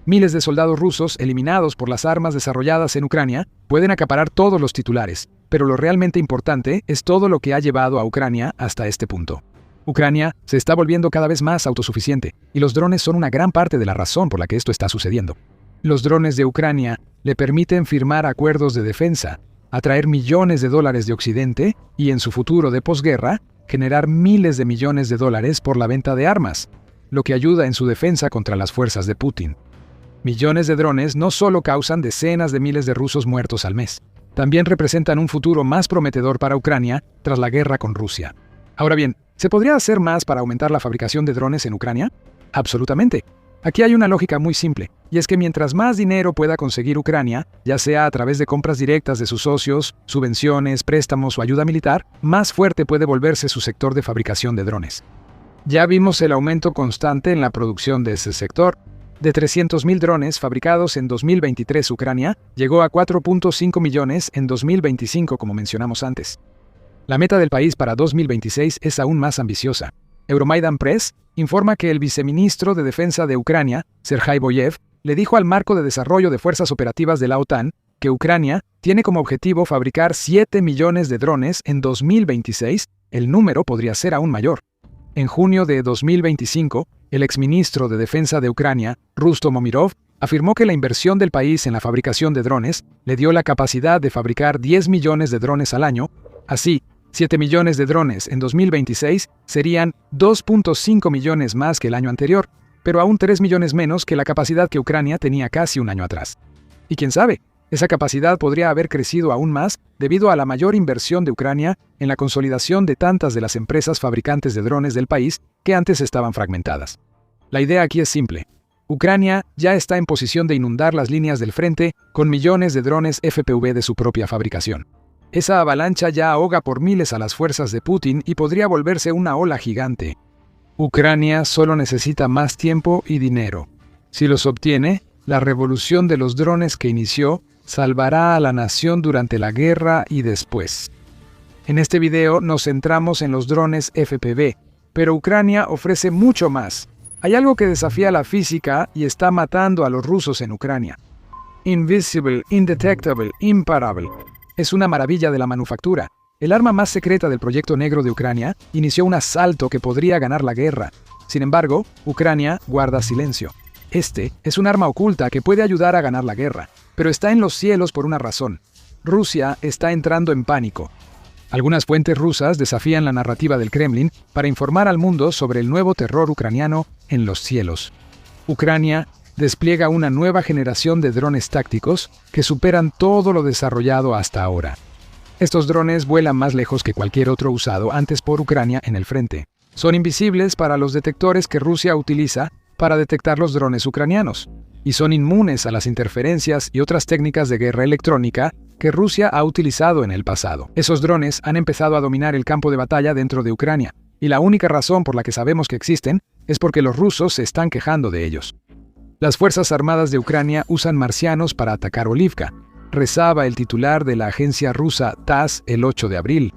Miles de soldados rusos eliminados por las armas desarrolladas en Ucrania pueden acaparar todos los titulares, pero lo realmente importante es todo lo que ha llevado a Ucrania hasta este punto. Ucrania se está volviendo cada vez más autosuficiente, y los drones son una gran parte de la razón por la que esto está sucediendo. Los drones de Ucrania le permiten firmar acuerdos de defensa, atraer millones de dólares de Occidente y, en su futuro de posguerra, generar miles de millones de dólares por la venta de armas, lo que ayuda en su defensa contra las fuerzas de Putin. Millones de drones no solo causan decenas de miles de rusos muertos al mes, también representan un futuro más prometedor para Ucrania tras la guerra con Rusia. Ahora bien, ¿se podría hacer más para aumentar la fabricación de drones en Ucrania? Absolutamente. Aquí hay una lógica muy simple, y es que mientras más dinero pueda conseguir Ucrania, ya sea a través de compras directas de sus socios, subvenciones, préstamos o ayuda militar, más fuerte puede volverse su sector de fabricación de drones. Ya vimos el aumento constante en la producción de ese sector. De 300.000 drones fabricados en 2023, Ucrania llegó a 4.5 millones en 2025, como mencionamos antes. La meta del país para 2026 es aún más ambiciosa. Euromaidan Press informa que el viceministro de Defensa de Ucrania, Sergei Boyev, le dijo al Marco de Desarrollo de Fuerzas Operativas de la OTAN que Ucrania tiene como objetivo fabricar 7 millones de drones en 2026. El número podría ser aún mayor. En junio de 2025, el exministro de Defensa de Ucrania, Rustom Umerov, afirmó que la inversión del país en la fabricación de drones le dio la capacidad de fabricar 10 millones de drones al año. Así, 7 millones de drones en 2026 serían 2.5 millones más que el año anterior, pero aún 3 millones menos que la capacidad que Ucrania tenía casi un año atrás. Y quién sabe, esa capacidad podría haber crecido aún más debido a la mayor inversión de Ucrania en la consolidación de tantas de las empresas fabricantes de drones del país que antes estaban fragmentadas. La idea aquí es simple. Ucrania ya está en posición de inundar las líneas del frente con millones de drones FPV de su propia fabricación. Esa avalancha ya ahoga por miles a las fuerzas de Putin y podría volverse una ola gigante. Ucrania solo necesita más tiempo y dinero. Si los obtiene, la revolución de los drones que inició salvará a la nación durante la guerra y después. En este video nos centramos en los drones FPV, pero Ucrania ofrece mucho más. Hay algo que desafía la física y está matando a los rusos en Ucrania. Invisible, Indetectable, Imparable. Es una maravilla de la manufactura. El arma más secreta del proyecto negro de Ucrania inició un asalto que podría ganar la guerra. Sin embargo, Ucrania guarda silencio. Este es un arma oculta que puede ayudar a ganar la guerra, pero está en los cielos por una razón. Rusia está entrando en pánico. Algunas fuentes rusas desafían la narrativa del Kremlin para informar al mundo sobre el nuevo terror ucraniano en los cielos. Ucrania despliega una nueva generación de drones tácticos que superan todo lo desarrollado hasta ahora. Estos drones vuelan más lejos que cualquier otro usado antes por Ucrania en el frente. Son invisibles para los detectores que Rusia utiliza para detectar los drones ucranianos, y son inmunes a las interferencias y otras técnicas de guerra electrónica que Rusia ha utilizado en el pasado. Esos drones han empezado a dominar el campo de batalla dentro de Ucrania, y la única razón por la que sabemos que existen es porque los rusos se están quejando de ellos. Las Fuerzas Armadas de Ucrania usan marcianos para atacar Olivka, rezaba el titular de la agencia rusa TASS el 8 de abril.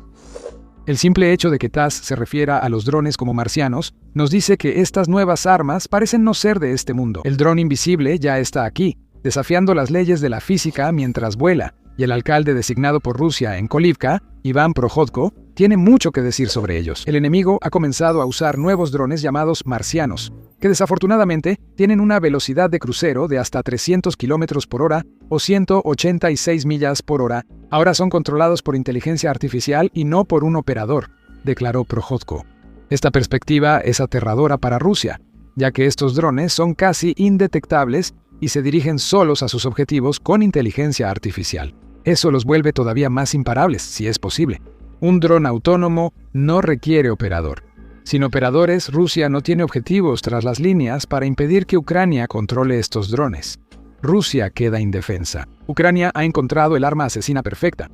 El simple hecho de que TASS se refiera a los drones como marcianos nos dice que estas nuevas armas parecen no ser de este mundo. El dron invisible ya está aquí, desafiando las leyes de la física mientras vuela, y el alcalde designado por Rusia en Kolivka, Iván Prohodko, tiene mucho que decir sobre ellos. El enemigo ha comenzado a usar nuevos drones llamados marcianos, que desafortunadamente tienen una velocidad de crucero de hasta 300 km por hora o 186 millas por hora. Ahora son controlados por inteligencia artificial y no por un operador, declaró Prokhotko. Esta perspectiva es aterradora para Rusia, ya que estos drones son casi indetectables y se dirigen solos a sus objetivos con inteligencia artificial. Eso los vuelve todavía más imparables, si es posible. Un dron autónomo no requiere operador. Sin operadores, Rusia no tiene objetivos tras las líneas para impedir que Ucrania controle estos drones. Rusia queda indefensa. Ucrania ha encontrado el arma asesina perfecta.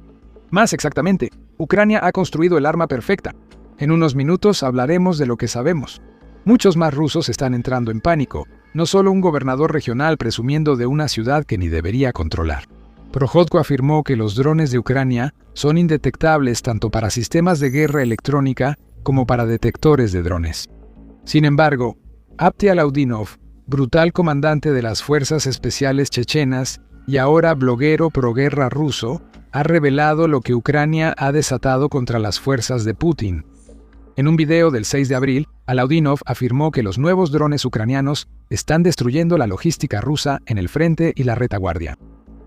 Más exactamente, Ucrania ha construido el arma perfecta. En unos minutos hablaremos de lo que sabemos. Muchos más rusos están entrando en pánico, no solo un gobernador regional presumiendo de una ciudad que ni debería controlar. Prokhotko afirmó que los drones de Ucrania son indetectables tanto para sistemas de guerra electrónica como para detectores de drones. Sin embargo, Abti Alaudinov, brutal comandante de las fuerzas especiales chechenas y ahora bloguero proguerra ruso, ha revelado lo que Ucrania ha desatado contra las fuerzas de Putin. En un video del 6 de abril, Alaudinov afirmó que los nuevos drones ucranianos están destruyendo la logística rusa en el frente y la retaguardia.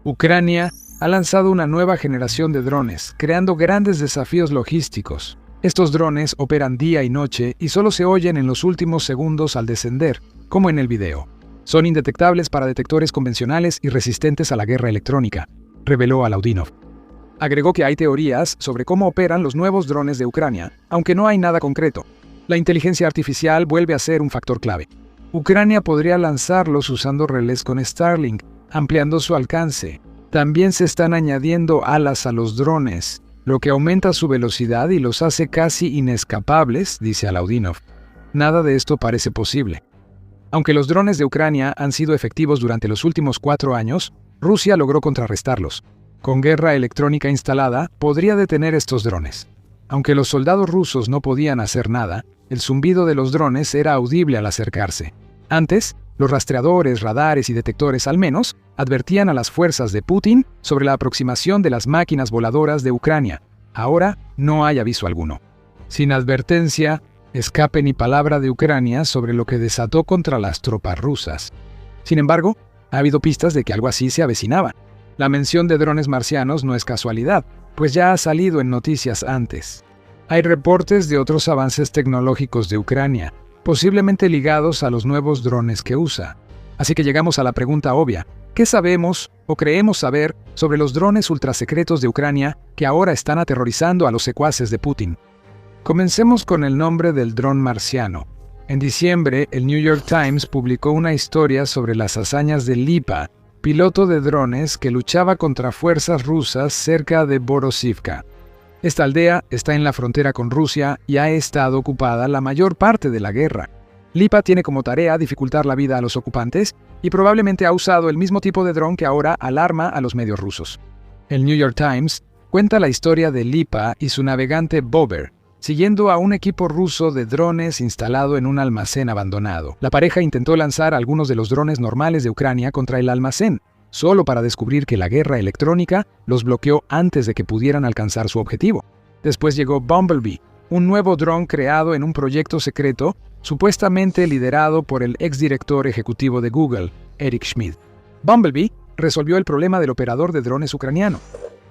Ucrania ha lanzado una nueva generación de drones, creando grandes desafíos logísticos. Estos drones operan día y noche y solo se oyen en los últimos segundos al descender, como en el video. Son indetectables para detectores convencionales y resistentes a la guerra electrónica, reveló Alaudinov. Agregó que hay teorías sobre cómo operan los nuevos drones de Ucrania, aunque no hay nada concreto. La inteligencia artificial vuelve a ser un factor clave. Ucrania podría lanzarlos usando relés con Starlink, ampliando su alcance. También se están añadiendo alas a los drones, lo que aumenta su velocidad y los hace casi inescapables, dice Alaudinov. Nada de esto parece posible. Aunque los drones de Ucrania han sido efectivos durante los últimos 4 años, Rusia logró contrarrestarlos. Con guerra electrónica instalada, podría detener estos drones. Aunque los soldados rusos no podían hacer nada, el zumbido de los drones era audible al acercarse. Antes, los rastreadores, radares y detectores al menos advertían a las fuerzas de Putin sobre la aproximación de las máquinas voladoras de Ucrania. Ahora no hay aviso alguno. Sin advertencia, escape ni palabra de Ucrania sobre lo que desató contra las tropas rusas. Sin embargo, ha habido pistas de que algo así se avecinaba. La mención de drones marcianos no es casualidad, pues ya ha salido en noticias antes. Hay reportes de otros avances tecnológicos de Ucrania, posiblemente ligados a los nuevos drones que usa. Así que llegamos a la pregunta obvia: ¿qué sabemos o creemos saber sobre los drones ultrasecretos de Ucrania que ahora están aterrorizando a los secuaces de Putin? Comencemos con el nombre del dron marciano. En diciembre, el New York Times publicó una historia sobre las hazañas de Lipa, piloto de drones que luchaba contra fuerzas rusas cerca de Borosivka. Esta aldea está en la frontera con Rusia y ha estado ocupada la mayor parte de la guerra. Lipa tiene como tarea dificultar la vida a los ocupantes y probablemente ha usado el mismo tipo de dron que ahora alarma a los medios rusos. El New York Times cuenta la historia de Lipa y su navegante Bober, siguiendo a un equipo ruso de drones instalado en un almacén abandonado. La pareja intentó lanzar algunos de los drones normales de Ucrania contra el almacén, solo para descubrir que la guerra electrónica los bloqueó antes de que pudieran alcanzar su objetivo. Después llegó Bumblebee, un nuevo dron creado en un proyecto secreto, supuestamente liderado por el exdirector ejecutivo de Google, Eric Schmidt. Bumblebee resolvió el problema del operador de drones ucraniano.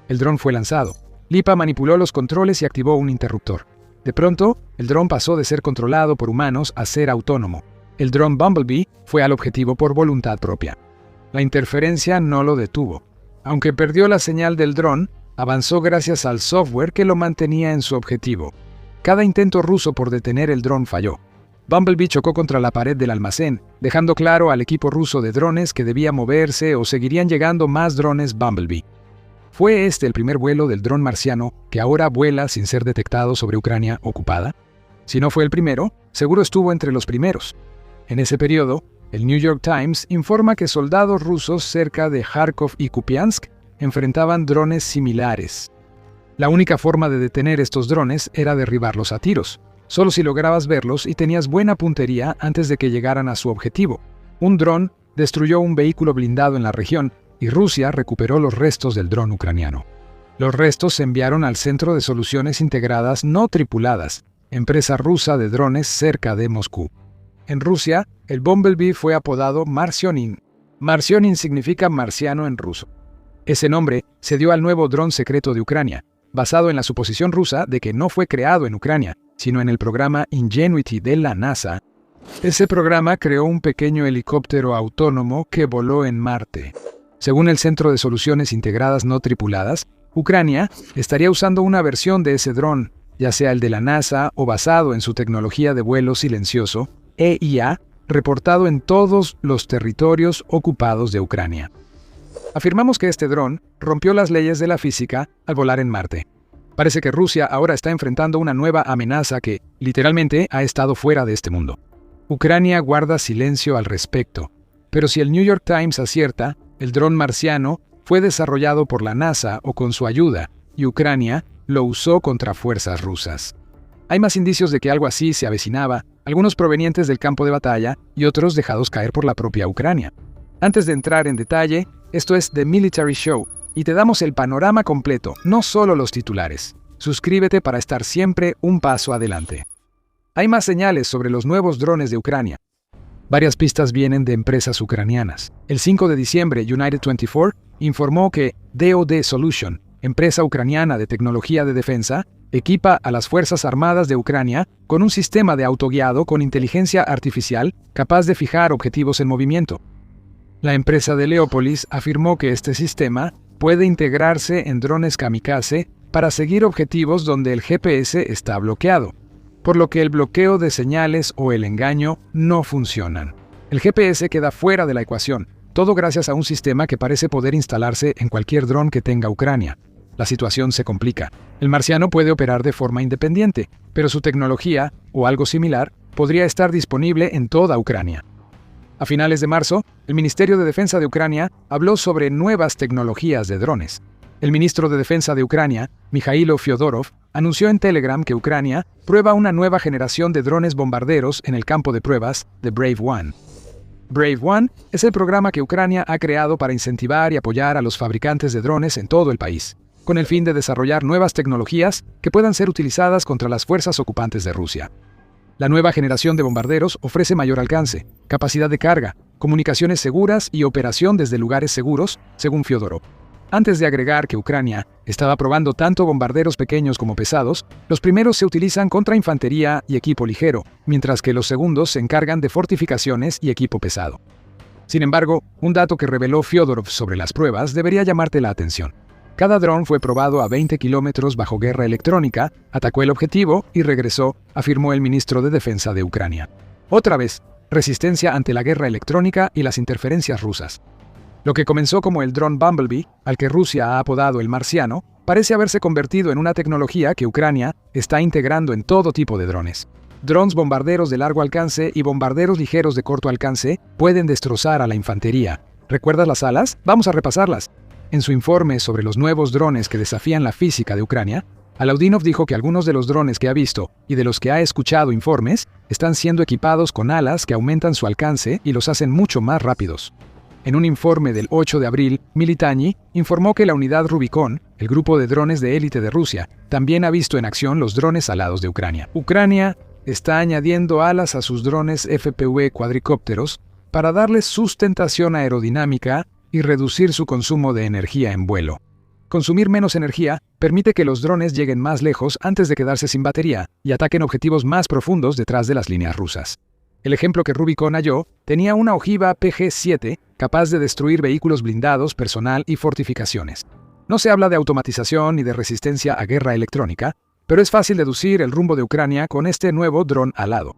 El dron fue lanzado. Lipa manipuló los controles y activó un interruptor. De pronto, el dron pasó de ser controlado por humanos a ser autónomo. El dron Bumblebee fue al objetivo por voluntad propia. La interferencia no lo detuvo. Aunque perdió la señal del dron, avanzó gracias al software que lo mantenía en su objetivo. Cada intento ruso por detener el dron falló. Bumblebee chocó contra la pared del almacén, dejando claro al equipo ruso de drones que debía moverse o seguirían llegando más drones Bumblebee. ¿Fue este el primer vuelo del dron marciano que ahora vuela sin ser detectado sobre Ucrania ocupada? Si no fue el primero, seguro estuvo entre los primeros. En ese periodo, el New York Times informa que soldados rusos cerca de Kharkov y Kupiansk enfrentaban drones similares. La única forma de detener estos drones era derribarlos a tiros, solo si lograbas verlos y tenías buena puntería antes de que llegaran a su objetivo. Un dron destruyó un vehículo blindado en la región y Rusia recuperó los restos del dron ucraniano. Los restos se enviaron al Centro de Soluciones Integradas No Tripuladas, empresa rusa de drones cerca de Moscú. En Rusia, el Bumblebee fue apodado Marcionin. Marcionin significa marciano en ruso. Ese nombre se dio al nuevo dron secreto de Ucrania, basado en la suposición rusa de que no fue creado en Ucrania, sino en el programa Ingenuity de la NASA. Ese programa creó un pequeño helicóptero autónomo que voló en Marte. Según el Centro de Soluciones Integradas No Tripuladas, Ucrania estaría usando una versión de ese dron, ya sea el de la NASA o basado en su tecnología de vuelo silencioso, EIA, reportado en todos los territorios ocupados de Ucrania. Afirmamos que este dron rompió las leyes de la física al volar en Marte. Parece que Rusia ahora está enfrentando una nueva amenaza que, literalmente, ha estado fuera de este mundo. Ucrania guarda silencio al respecto, pero si el New York Times acierta, el dron marciano fue desarrollado por la NASA o con su ayuda, y Ucrania lo usó contra fuerzas rusas. Hay más indicios de que algo así se avecinaba, algunos provenientes del campo de batalla y otros dejados caer por la propia Ucrania. Antes de entrar en detalle, esto es The Military Show, y te damos el panorama completo, no solo los titulares. Suscríbete para estar siempre un paso adelante. Hay más señales sobre los nuevos drones de Ucrania. Varias pistas vienen de empresas ucranianas. El 5 de diciembre, United 24 informó que DoD Solution, empresa ucraniana de tecnología de defensa, equipa a las Fuerzas Armadas de Ucrania con un sistema de autoguiado con inteligencia artificial capaz de fijar objetivos en movimiento. La empresa de Leópolis afirmó que este sistema puede integrarse en drones kamikaze para seguir objetivos donde el GPS está bloqueado, por lo que el bloqueo de señales o el engaño no funcionan. El GPS queda fuera de la ecuación, todo gracias a un sistema que parece poder instalarse en cualquier dron que tenga Ucrania. La situación se complica. El marciano puede operar de forma independiente, pero su tecnología, o algo similar, podría estar disponible en toda Ucrania. A finales de marzo, el Ministerio de Defensa de Ucrania habló sobre nuevas tecnologías de drones. El ministro de Defensa de Ucrania, Mikhailo Fyodorov, anunció en Telegram que Ucrania prueba una nueva generación de drones bombarderos en el campo de pruebas de Brave One. Brave One es el programa que Ucrania ha creado para incentivar y apoyar a los fabricantes de drones en todo el país, con el fin de desarrollar nuevas tecnologías que puedan ser utilizadas contra las fuerzas ocupantes de Rusia. La nueva generación de bombarderos ofrece mayor alcance, capacidad de carga, comunicaciones seguras y operación desde lugares seguros, según Fyodorov. Antes de agregar que Ucrania estaba probando tanto bombarderos pequeños como pesados, los primeros se utilizan contra infantería y equipo ligero, mientras que los segundos se encargan de fortificaciones y equipo pesado. Sin embargo, un dato que reveló Fyodorov sobre las pruebas debería llamarte la atención. Cada dron fue probado a 20 kilómetros bajo guerra electrónica, atacó el objetivo y regresó, afirmó el ministro de Defensa de Ucrania. Otra vez, resistencia ante la guerra electrónica y las interferencias rusas. Lo que comenzó como el dron Bumblebee, al que Rusia ha apodado el marciano, parece haberse convertido en una tecnología que Ucrania está integrando en todo tipo de drones. Drones bombarderos de largo alcance y bombarderos ligeros de corto alcance pueden destrozar a la infantería. ¿Recuerdas las alas? Vamos a repasarlas. En su informe sobre los nuevos drones que desafían la física de Ucrania, Alaudinov dijo que algunos de los drones que ha visto y de los que ha escuchado informes están siendo equipados con alas que aumentan su alcance y los hacen mucho más rápidos. En un informe del 8 de abril, Militani informó que la unidad Rubicon, el grupo de drones de élite de Rusia, también ha visto en acción los drones alados de Ucrania. Ucrania está añadiendo alas a sus drones FPV cuadricópteros para darles sustentación aerodinámica y reducir su consumo de energía en vuelo. Consumir menos energía permite que los drones lleguen más lejos antes de quedarse sin batería y ataquen objetivos más profundos detrás de las líneas rusas. El ejemplo que Rubicon halló tenía una ojiva PG-7 capaz de destruir vehículos blindados, personal y fortificaciones. No se habla de automatización ni de resistencia a guerra electrónica, pero es fácil deducir el rumbo de Ucrania con este nuevo dron alado.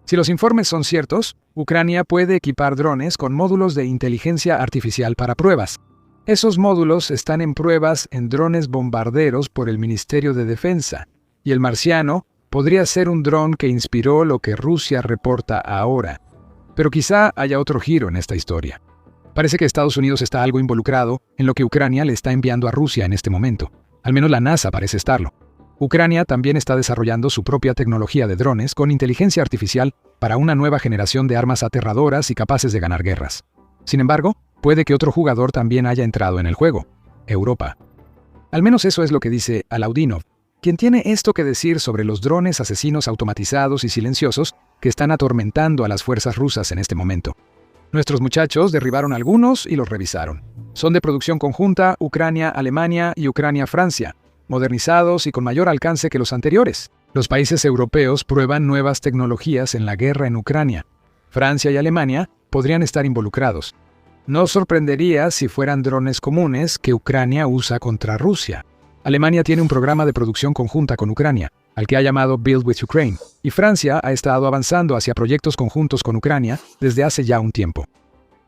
Si los informes son ciertos, Ucrania puede equipar drones con módulos de inteligencia artificial para pruebas. Esos módulos están en pruebas en drones bombarderos por el Ministerio de Defensa, y el marciano podría ser un dron que inspiró lo que Rusia reporta ahora. Pero quizá haya otro giro en esta historia. Parece que Estados Unidos está algo involucrado en lo que Ucrania le está enviando a Rusia en este momento. Al menos la NASA parece estarlo. Ucrania también está desarrollando su propia tecnología de drones con inteligencia artificial para una nueva generación de armas aterradoras y capaces de ganar guerras. Sin embargo, puede que otro jugador también haya entrado en el juego: Europa. Al menos eso es lo que dice Alaudinov, quien tiene esto que decir sobre los drones asesinos automatizados y silenciosos que están atormentando a las fuerzas rusas en este momento. Nuestros muchachos derribaron algunos y los revisaron. Son de producción conjunta Ucrania-Alemania y Ucrania-Francia, modernizados y con mayor alcance que los anteriores. Los países europeos prueban nuevas tecnologías en la guerra en Ucrania. Francia y Alemania podrían estar involucrados. No sorprendería si fueran drones comunes que Ucrania usa contra Rusia. Alemania tiene un programa de producción conjunta con Ucrania, al que ha llamado Build with Ukraine, y Francia ha estado avanzando hacia proyectos conjuntos con Ucrania desde hace ya un tiempo.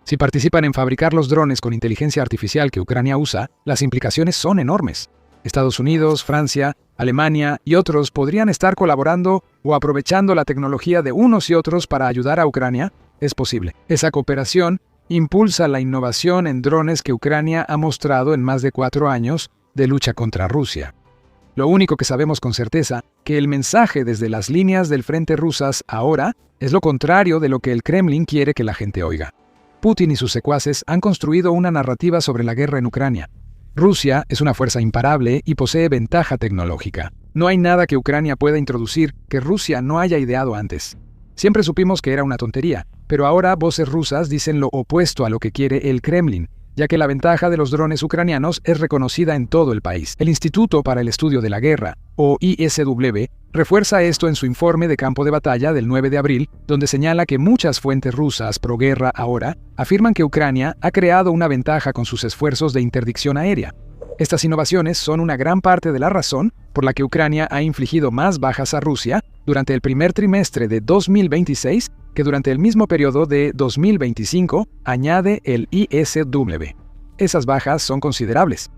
Si participan en fabricar los drones con inteligencia artificial que Ucrania usa, las implicaciones son enormes. Estados Unidos, Francia, Alemania y otros podrían estar colaborando o aprovechando la tecnología de unos y otros para ayudar a Ucrania. Es posible. Esa cooperación impulsa la innovación en drones que Ucrania ha mostrado en más de 4 años de lucha contra Rusia. Lo único que sabemos con certeza, que el mensaje desde las líneas del frente rusas ahora es lo contrario de lo que el Kremlin quiere que la gente oiga. Putin y sus secuaces han construido una narrativa sobre la guerra en Ucrania. Rusia es una fuerza imparable y posee ventaja tecnológica. No hay nada que Ucrania pueda introducir que Rusia no haya ideado antes. Siempre supimos que era una tontería, pero ahora voces rusas dicen lo opuesto a lo que quiere el Kremlin, ya que la ventaja de los drones ucranianos es reconocida en todo el país. El Instituto para el Estudio de la Guerra, o ISW, refuerza esto en su informe de campo de batalla del 9 de abril, donde señala que muchas fuentes rusas pro-guerra ahora afirman que Ucrania ha creado una ventaja con sus esfuerzos de interdicción aérea. Estas innovaciones son una gran parte de la razón por la que Ucrania ha infligido más bajas a Rusia durante el primer trimestre de 2026 que durante el mismo periodo de 2025, añade el ISW. Esas bajas son considerables.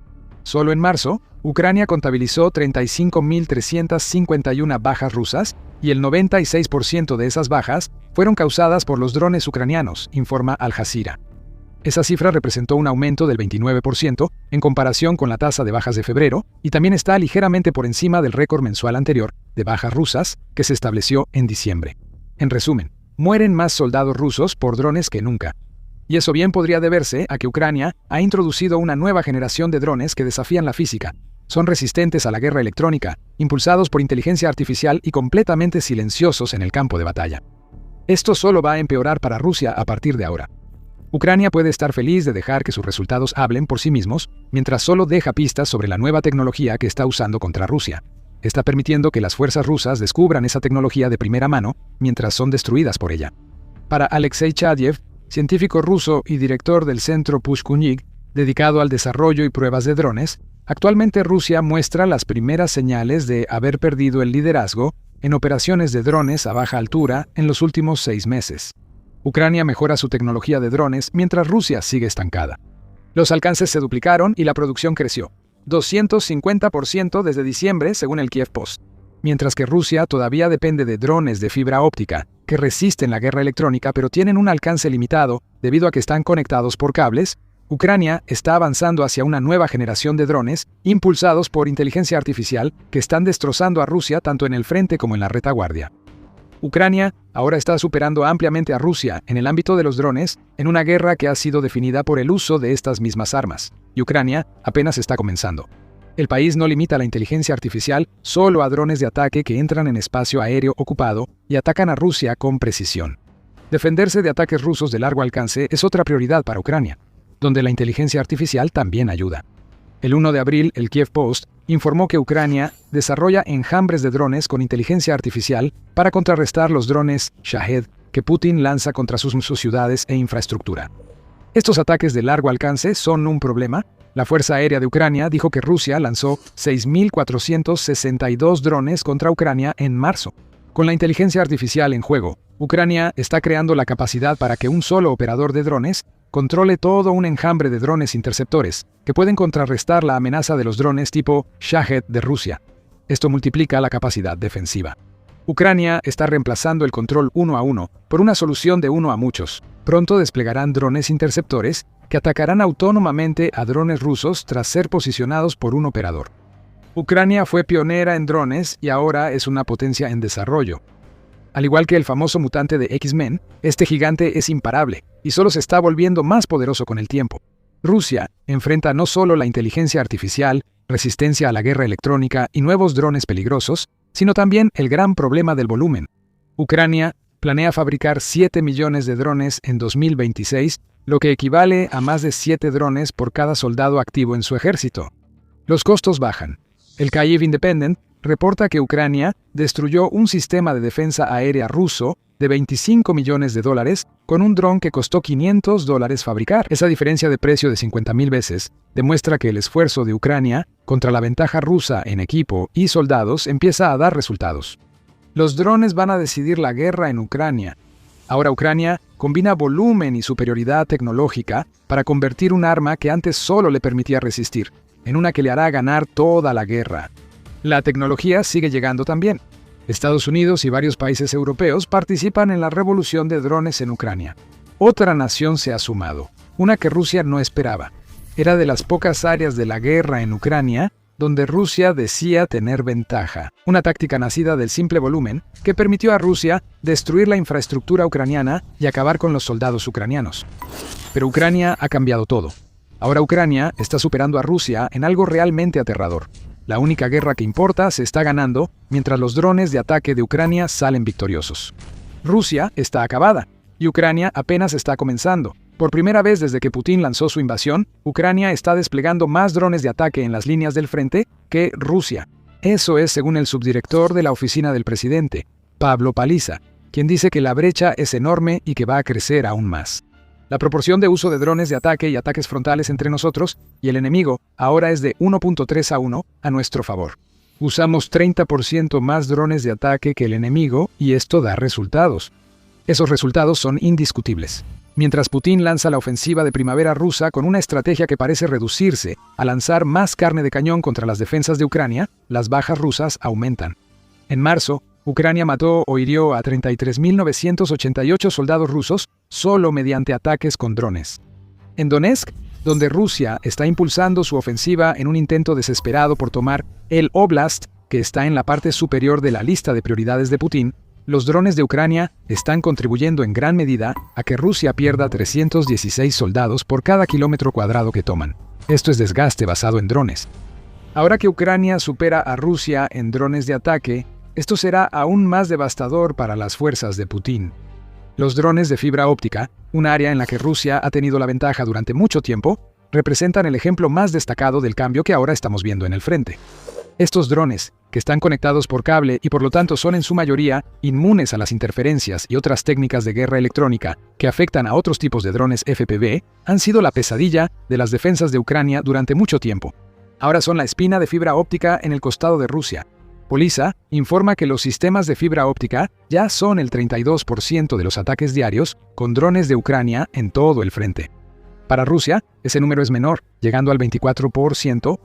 Solo en marzo, Ucrania contabilizó 35.351 bajas rusas y el 96% de esas bajas fueron causadas por los drones ucranianos, informa Al Jazeera. Esa cifra representó un aumento del 29% en comparación con la tasa de bajas de febrero y también está ligeramente por encima del récord mensual anterior de bajas rusas que se estableció en diciembre. En resumen, mueren más soldados rusos por drones que nunca. Y eso bien podría deberse a que Ucrania ha introducido una nueva generación de drones que desafían la física. Son resistentes a la guerra electrónica, impulsados por inteligencia artificial y completamente silenciosos en el campo de batalla. Esto solo va a empeorar para Rusia a partir de ahora. Ucrania puede estar feliz de dejar que sus resultados hablen por sí mismos, mientras solo deja pistas sobre la nueva tecnología que está usando contra Rusia. Está permitiendo que las fuerzas rusas descubran esa tecnología de primera mano mientras son destruidas por ella. Para Alexei Chadiev, científico ruso y director del centro Pushkunik, dedicado al desarrollo y pruebas de drones, actualmente Rusia muestra las primeras señales de haber perdido el liderazgo en operaciones de drones a baja altura en los últimos 6 meses. Ucrania mejora su tecnología de drones mientras Rusia sigue estancada. Los alcances se duplicaron y la producción creció. 250% desde diciembre, según el Kiev Post. Mientras que Rusia todavía depende de drones de fibra óptica que resisten la guerra electrónica pero tienen un alcance limitado debido a que están conectados por cables, Ucrania está avanzando hacia una nueva generación de drones impulsados por inteligencia artificial que están destrozando a Rusia tanto en el frente como en la retaguardia. Ucrania ahora está superando ampliamente a Rusia en el ámbito de los drones en una guerra que ha sido definida por el uso de estas mismas armas, y Ucrania apenas está comenzando. El país no limita la inteligencia artificial solo a drones de ataque que entran en espacio aéreo ocupado y atacan a Rusia con precisión. Defenderse de ataques rusos de largo alcance es otra prioridad para Ucrania, donde la inteligencia artificial también ayuda. El 1 de abril, el Kiev Post informó que Ucrania desarrolla enjambres de drones con inteligencia artificial para contrarrestar los drones Shahed que Putin lanza contra sus ciudades e infraestructura. Estos ataques de largo alcance son un problema. La Fuerza Aérea de Ucrania dijo que Rusia lanzó 6.462 drones contra Ucrania en marzo. Con la inteligencia artificial en juego, Ucrania está creando la capacidad para que un solo operador de drones controle todo un enjambre de drones interceptores que pueden contrarrestar la amenaza de los drones tipo Shahed de Rusia. Esto multiplica la capacidad defensiva. Ucrania está reemplazando el control 1 a 1 por una solución de 1 a muchos. Pronto desplegarán drones interceptores que atacarán autónomamente a drones rusos tras ser posicionados por un operador. Ucrania fue pionera en drones y ahora es una potencia en desarrollo. Al igual que el famoso mutante de X-Men, este gigante es imparable y solo se está volviendo más poderoso con el tiempo. Rusia enfrenta no solo la inteligencia artificial, resistencia a la guerra electrónica y nuevos drones peligrosos, sino también el gran problema del volumen. Ucrania planea fabricar 7 millones de drones en 2026, lo que equivale a más de 7 drones por cada soldado activo en su ejército. Los costos bajan. El Kyiv Independent reporta que Ucrania destruyó un sistema de defensa aérea ruso de $25 millones con un dron que costó $500 fabricar. Esa diferencia de precio de 50,000 veces demuestra que el esfuerzo de Ucrania contra la ventaja rusa en equipo y soldados empieza a dar resultados. Los drones van a decidir la guerra en Ucrania. Ahora Ucrania combina volumen y superioridad tecnológica para convertir un arma que antes solo le permitía resistir en una que le hará ganar toda la guerra. La tecnología sigue llegando también. Estados Unidos y varios países europeos participan en la revolución de drones en Ucrania. Otra nación se ha sumado, una que Rusia no esperaba. Era de las pocas áreas de la guerra en Ucrania donde Rusia decía tener ventaja, una táctica nacida del simple volumen que permitió a Rusia destruir la infraestructura ucraniana y acabar con los soldados ucranianos. Pero Ucrania ha cambiado todo. Ahora Ucrania está superando a Rusia en algo realmente aterrador. La única guerra que importa se está ganando mientras los drones de ataque de Ucrania salen victoriosos. Rusia está acabada y Ucrania apenas está comenzando. Por primera vez desde que Putin lanzó su invasión, Ucrania está desplegando más drones de ataque en las líneas del frente que Rusia. Eso es según el subdirector de la oficina del presidente, Pablo Paliza, quien dice que la brecha es enorme y que va a crecer aún más. La proporción de uso de drones de ataque y ataques frontales entre nosotros y el enemigo ahora es de 1.3 a 1 a nuestro favor. Usamos 30% más drones de ataque que el enemigo y esto da resultados. Esos resultados son indiscutibles. Mientras Putin lanza la ofensiva de primavera rusa con una estrategia que parece reducirse a lanzar más carne de cañón contra las defensas de Ucrania, las bajas rusas aumentan. En marzo, Ucrania mató o hirió a 33.988 soldados rusos solo mediante ataques con drones. En Donetsk, donde Rusia está impulsando su ofensiva en un intento desesperado por tomar el Oblast, que está en la parte superior de la lista de prioridades de Putin, los drones de Ucrania están contribuyendo en gran medida a que Rusia pierda 316 soldados por cada kilómetro cuadrado que toman. Esto es desgaste basado en drones. Ahora que Ucrania supera a Rusia en drones de ataque, esto será aún más devastador para las fuerzas de Putin. Los drones de fibra óptica, un área en la que Rusia ha tenido la ventaja durante mucho tiempo, representan el ejemplo más destacado del cambio que ahora estamos viendo en el frente. Estos drones, que están conectados por cable y por lo tanto son en su mayoría inmunes a las interferencias y otras técnicas de guerra electrónica que afectan a otros tipos de drones FPV, han sido la pesadilla de las defensas de Ucrania durante mucho tiempo. Ahora son la espina de fibra óptica en el costado de Rusia. Paliza informa que los sistemas de fibra óptica ya son el 32% de los ataques diarios con drones de Ucrania en todo el frente. Para Rusia, ese número es menor, llegando al 24%.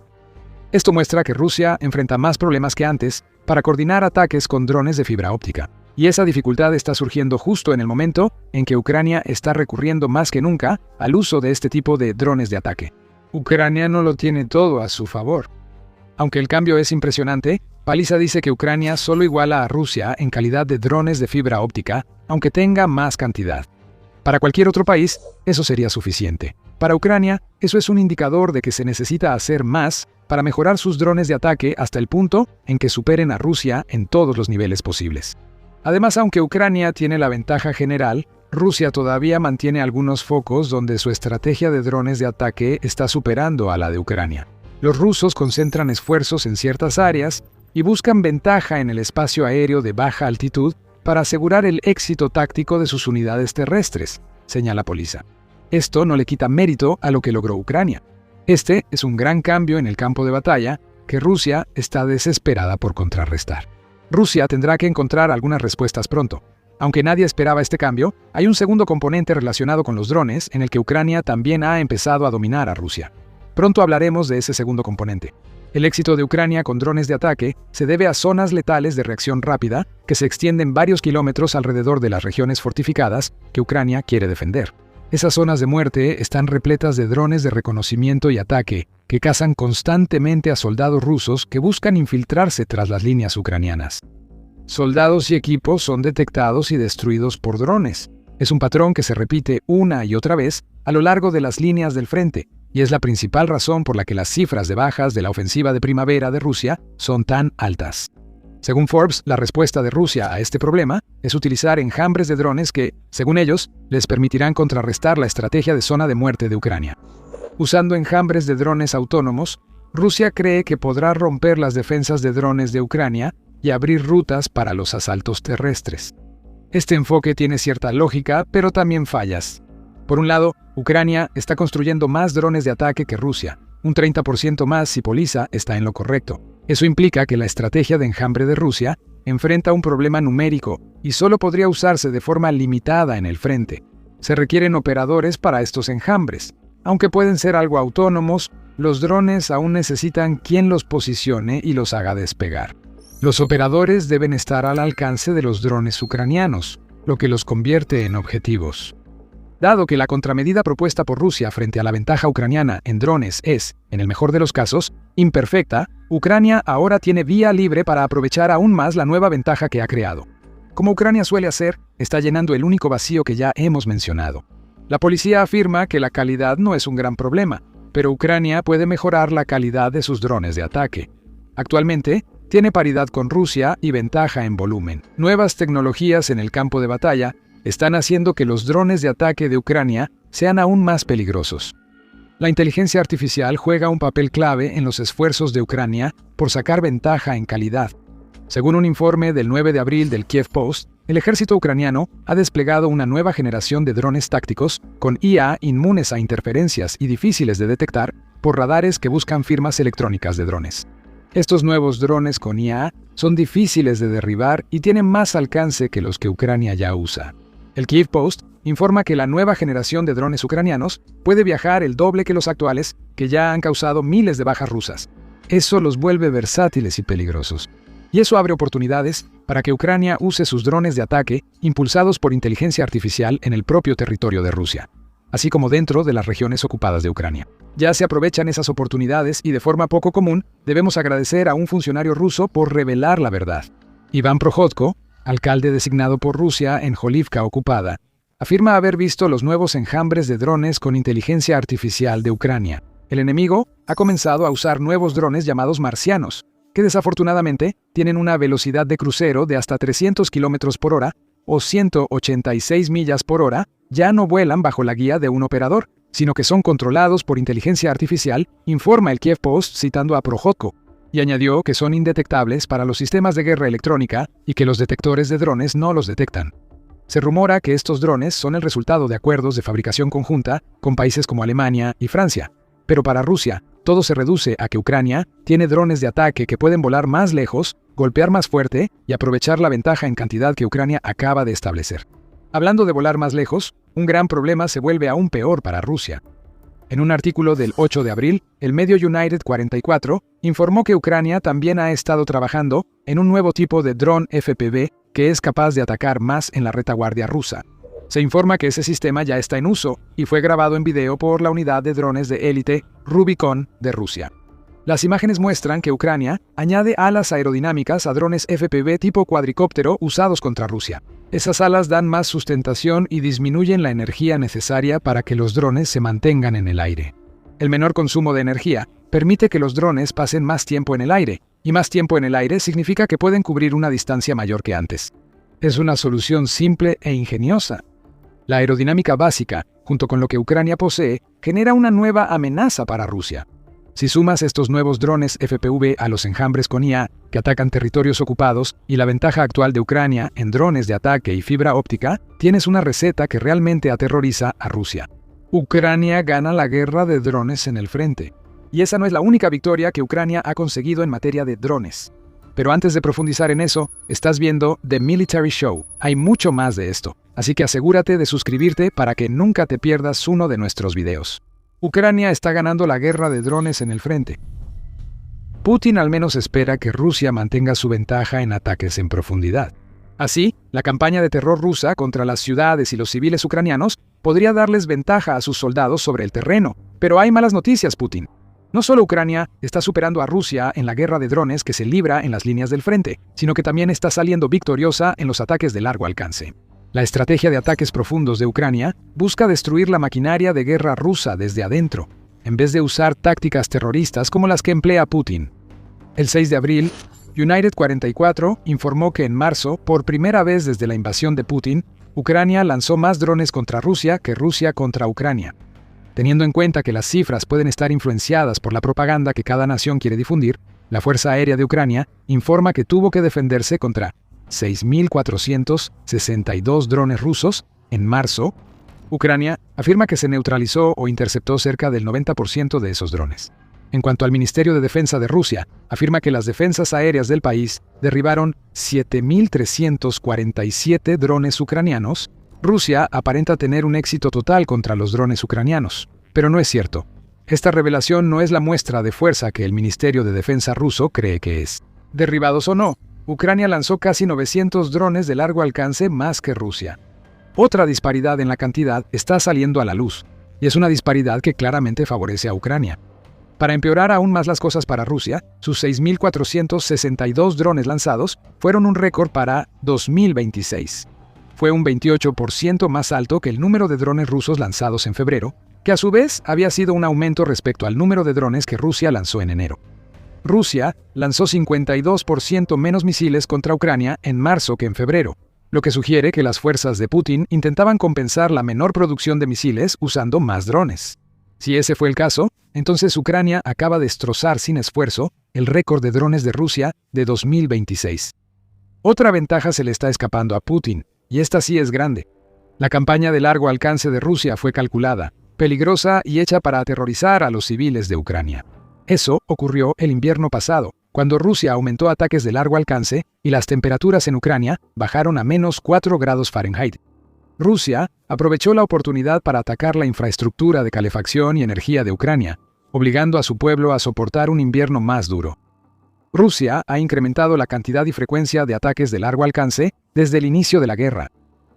Esto muestra que Rusia enfrenta más problemas que antes para coordinar ataques con drones de fibra óptica. Y esa dificultad está surgiendo justo en el momento en que Ucrania está recurriendo más que nunca al uso de este tipo de drones de ataque. Ucrania no lo tiene todo a su favor. Aunque el cambio es impresionante, Paliza dice que Ucrania solo iguala a Rusia en calidad de drones de fibra óptica, aunque tenga más cantidad. Para cualquier otro país, eso sería suficiente. Para Ucrania, eso es un indicador de que se necesita hacer más para mejorar sus drones de ataque hasta el punto en que superen a Rusia en todos los niveles posibles. Además, aunque Ucrania tiene la ventaja general, Rusia todavía mantiene algunos focos donde su estrategia de drones de ataque está superando a la de Ucrania. Los rusos concentran esfuerzos en ciertas áreas y buscan ventaja en el espacio aéreo de baja altitud para asegurar el éxito táctico de sus unidades terrestres, señala Paliza. Esto no le quita mérito a lo que logró Ucrania. Este es un gran cambio en el campo de batalla que Rusia está desesperada por contrarrestar. Rusia tendrá que encontrar algunas respuestas pronto. Aunque nadie esperaba este cambio, hay un segundo componente relacionado con los drones en el que Ucrania también ha empezado a dominar a Rusia. Pronto hablaremos de ese segundo componente. El éxito de Ucrania con drones de ataque se debe a zonas letales de reacción rápida que se extienden varios kilómetros alrededor de las regiones fortificadas que Ucrania quiere defender. Esas zonas de muerte están repletas de drones de reconocimiento y ataque que cazan constantemente a soldados rusos que buscan infiltrarse tras las líneas ucranianas. Soldados y equipos son detectados y destruidos por drones. Es un patrón que se repite una y otra vez a lo largo de las líneas del frente, y es la principal razón por la que las cifras de bajas de la ofensiva de primavera de Rusia son tan altas. Según Forbes, la respuesta de Rusia a este problema es utilizar enjambres de drones que, según ellos, les permitirán contrarrestar la estrategia de zona de muerte de Ucrania. Usando enjambres de drones autónomos, Rusia cree que podrá romper las defensas de drones de Ucrania y abrir rutas para los asaltos terrestres. Este enfoque tiene cierta lógica, pero también fallas. Por un lado, Ucrania está construyendo más drones de ataque que Rusia, un 30% más si Poliza está en lo correcto. Eso implica que la estrategia de enjambre de Rusia enfrenta un problema numérico y solo podría usarse de forma limitada en el frente. Se requieren operadores para estos enjambres. Aunque pueden ser algo autónomos, los drones aún necesitan quien los posicione y los haga despegar. Los operadores deben estar al alcance de los drones ucranianos, lo que los convierte en objetivos. Dado que la contramedida propuesta por Rusia frente a la ventaja ucraniana en drones es, en el mejor de los casos, imperfecta, Ucrania ahora tiene vía libre para aprovechar aún más la nueva ventaja que ha creado. Como Ucrania suele hacer, está llenando el único vacío que ya hemos mencionado. La policía afirma que la calidad no es un gran problema, pero Ucrania puede mejorar la calidad de sus drones de ataque. Actualmente, tiene paridad con Rusia y ventaja en volumen. Nuevas tecnologías en el campo de batalla están haciendo que los drones de ataque de Ucrania sean aún más peligrosos. La inteligencia artificial juega un papel clave en los esfuerzos de Ucrania por sacar ventaja en calidad. Según un informe del 9 de abril del Kiev Post, el ejército ucraniano ha desplegado una nueva generación de drones tácticos con IA inmunes a interferencias y difíciles de detectar por radares que buscan firmas electrónicas de drones. Estos nuevos drones con IA son difíciles de derribar y tienen más alcance que los que Ucrania ya usa. El Kiev Post informa que la nueva generación de drones ucranianos puede viajar el doble que los actuales, que ya han causado miles de bajas rusas. Eso los vuelve versátiles y peligrosos. Y eso abre oportunidades para que Ucrania use sus drones de ataque impulsados por inteligencia artificial en el propio territorio de Rusia, así como dentro de las regiones ocupadas de Ucrania. Ya se aprovechan esas oportunidades y de forma poco común debemos agradecer a un funcionario ruso por revelar la verdad. Iván Prokhotko, alcalde designado por Rusia en Holivka ocupada, afirma haber visto los nuevos enjambres de drones con inteligencia artificial de Ucrania. El enemigo ha comenzado a usar nuevos drones llamados marcianos, que desafortunadamente tienen una velocidad de crucero de hasta 300 km por hora o 186 millas por hora, ya no vuelan bajo la guía de un operador, sino que son controlados por inteligencia artificial, informa el Kiev Post citando a Prokhotko, y añadió que son indetectables para los sistemas de guerra electrónica y que los detectores de drones no los detectan. Se rumora que estos drones son el resultado de acuerdos de fabricación conjunta con países como Alemania y Francia, pero para Rusia, todo se reduce a que Ucrania tiene drones de ataque que pueden volar más lejos, golpear más fuerte y aprovechar la ventaja en cantidad que Ucrania acaba de establecer. Hablando de volar más lejos, un gran problema se vuelve aún peor para Rusia. En un artículo del 8 de abril, el medio United 44 informó que Ucrania también ha estado trabajando en un nuevo tipo de dron FPV que es capaz de atacar más en la retaguardia rusa. Se informa que ese sistema ya está en uso y fue grabado en video por la unidad de drones de élite Rubicon de Rusia. Las imágenes muestran que Ucrania añade alas aerodinámicas a drones FPV tipo cuadricóptero usados contra Rusia. Esas alas dan más sustentación y disminuyen la energía necesaria para que los drones se mantengan en el aire. El menor consumo de energía permite que los drones pasen más tiempo en el aire, y más tiempo en el aire significa que pueden cubrir una distancia mayor que antes. Es una solución simple e ingeniosa. La aerodinámica básica, junto con lo que Ucrania posee, genera una nueva amenaza para Rusia. Si sumas estos nuevos drones FPV a los enjambres con IA que atacan territorios ocupados y la ventaja actual de Ucrania en drones de ataque y fibra óptica, tienes una receta que realmente aterroriza a Rusia. Ucrania gana la guerra de drones en el frente. Y esa no es la única victoria que Ucrania ha conseguido en materia de drones. Pero antes de profundizar en eso, estás viendo The Military Show. Hay mucho más de esto, así que asegúrate de suscribirte para que nunca te pierdas uno de nuestros videos. Ucrania está ganando la guerra de drones en el frente. Putin al menos espera que Rusia mantenga su ventaja en ataques en profundidad. Así, la campaña de terror rusa contra las ciudades y los civiles ucranianos podría darles ventaja a sus soldados sobre el terreno. Pero hay malas noticias, Putin. No solo Ucrania está superando a Rusia en la guerra de drones que se libra en las líneas del frente, sino que también está saliendo victoriosa en los ataques de largo alcance. La estrategia de ataques profundos de Ucrania busca destruir la maquinaria de guerra rusa desde adentro. en vez de usar tácticas terroristas como las que emplea Putin. El 6 de abril, United 44 informó que en marzo, por primera vez desde la invasión de Putin, Ucrania lanzó más drones contra Rusia que Rusia contra Ucrania. Teniendo en cuenta que las cifras pueden estar influenciadas por la propaganda que cada nación quiere difundir, la Fuerza Aérea de Ucrania informa que tuvo que defenderse contra 6.462 drones rusos en marzo. Ucrania afirma que se neutralizó o interceptó cerca del 90% de esos drones. En cuanto al Ministerio de Defensa de Rusia, afirma que las defensas aéreas del país derribaron 7.347 drones ucranianos. Rusia aparenta tener un éxito total contra los drones ucranianos, pero no es cierto. Esta revelación no es la muestra de fuerza que el Ministerio de Defensa ruso cree que es. Derribados o no, Ucrania lanzó casi 900 drones de largo alcance más que Rusia. Otra disparidad en la cantidad está saliendo a la luz, y es una disparidad que claramente favorece a Ucrania. Para empeorar aún más las cosas para Rusia, sus 6.462 drones lanzados fueron un récord para 2026. Fue un 28% más alto que el número de drones rusos lanzados en febrero, que a su vez había sido un aumento respecto al número de drones que Rusia lanzó en enero. Rusia lanzó 52% menos misiles contra Ucrania en marzo que en febrero, lo que sugiere que las fuerzas de Putin intentaban compensar la menor producción de misiles usando más drones. Si ese fue el caso, entonces Ucrania acaba de destrozar sin esfuerzo el récord de drones de Rusia de 2026. Otra ventaja se le está escapando a Putin, y esta sí es grande. La campaña de largo alcance de Rusia fue calculada, peligrosa y hecha para aterrorizar a los civiles de Ucrania. Eso ocurrió el invierno pasado, cuando Rusia aumentó ataques de largo alcance y las temperaturas en Ucrania bajaron a menos 4 grados Fahrenheit. Rusia aprovechó la oportunidad para atacar la infraestructura de calefacción y energía de Ucrania, obligando a su pueblo a soportar un invierno más duro. Rusia ha incrementado la cantidad y frecuencia de ataques de largo alcance desde el inicio de la guerra.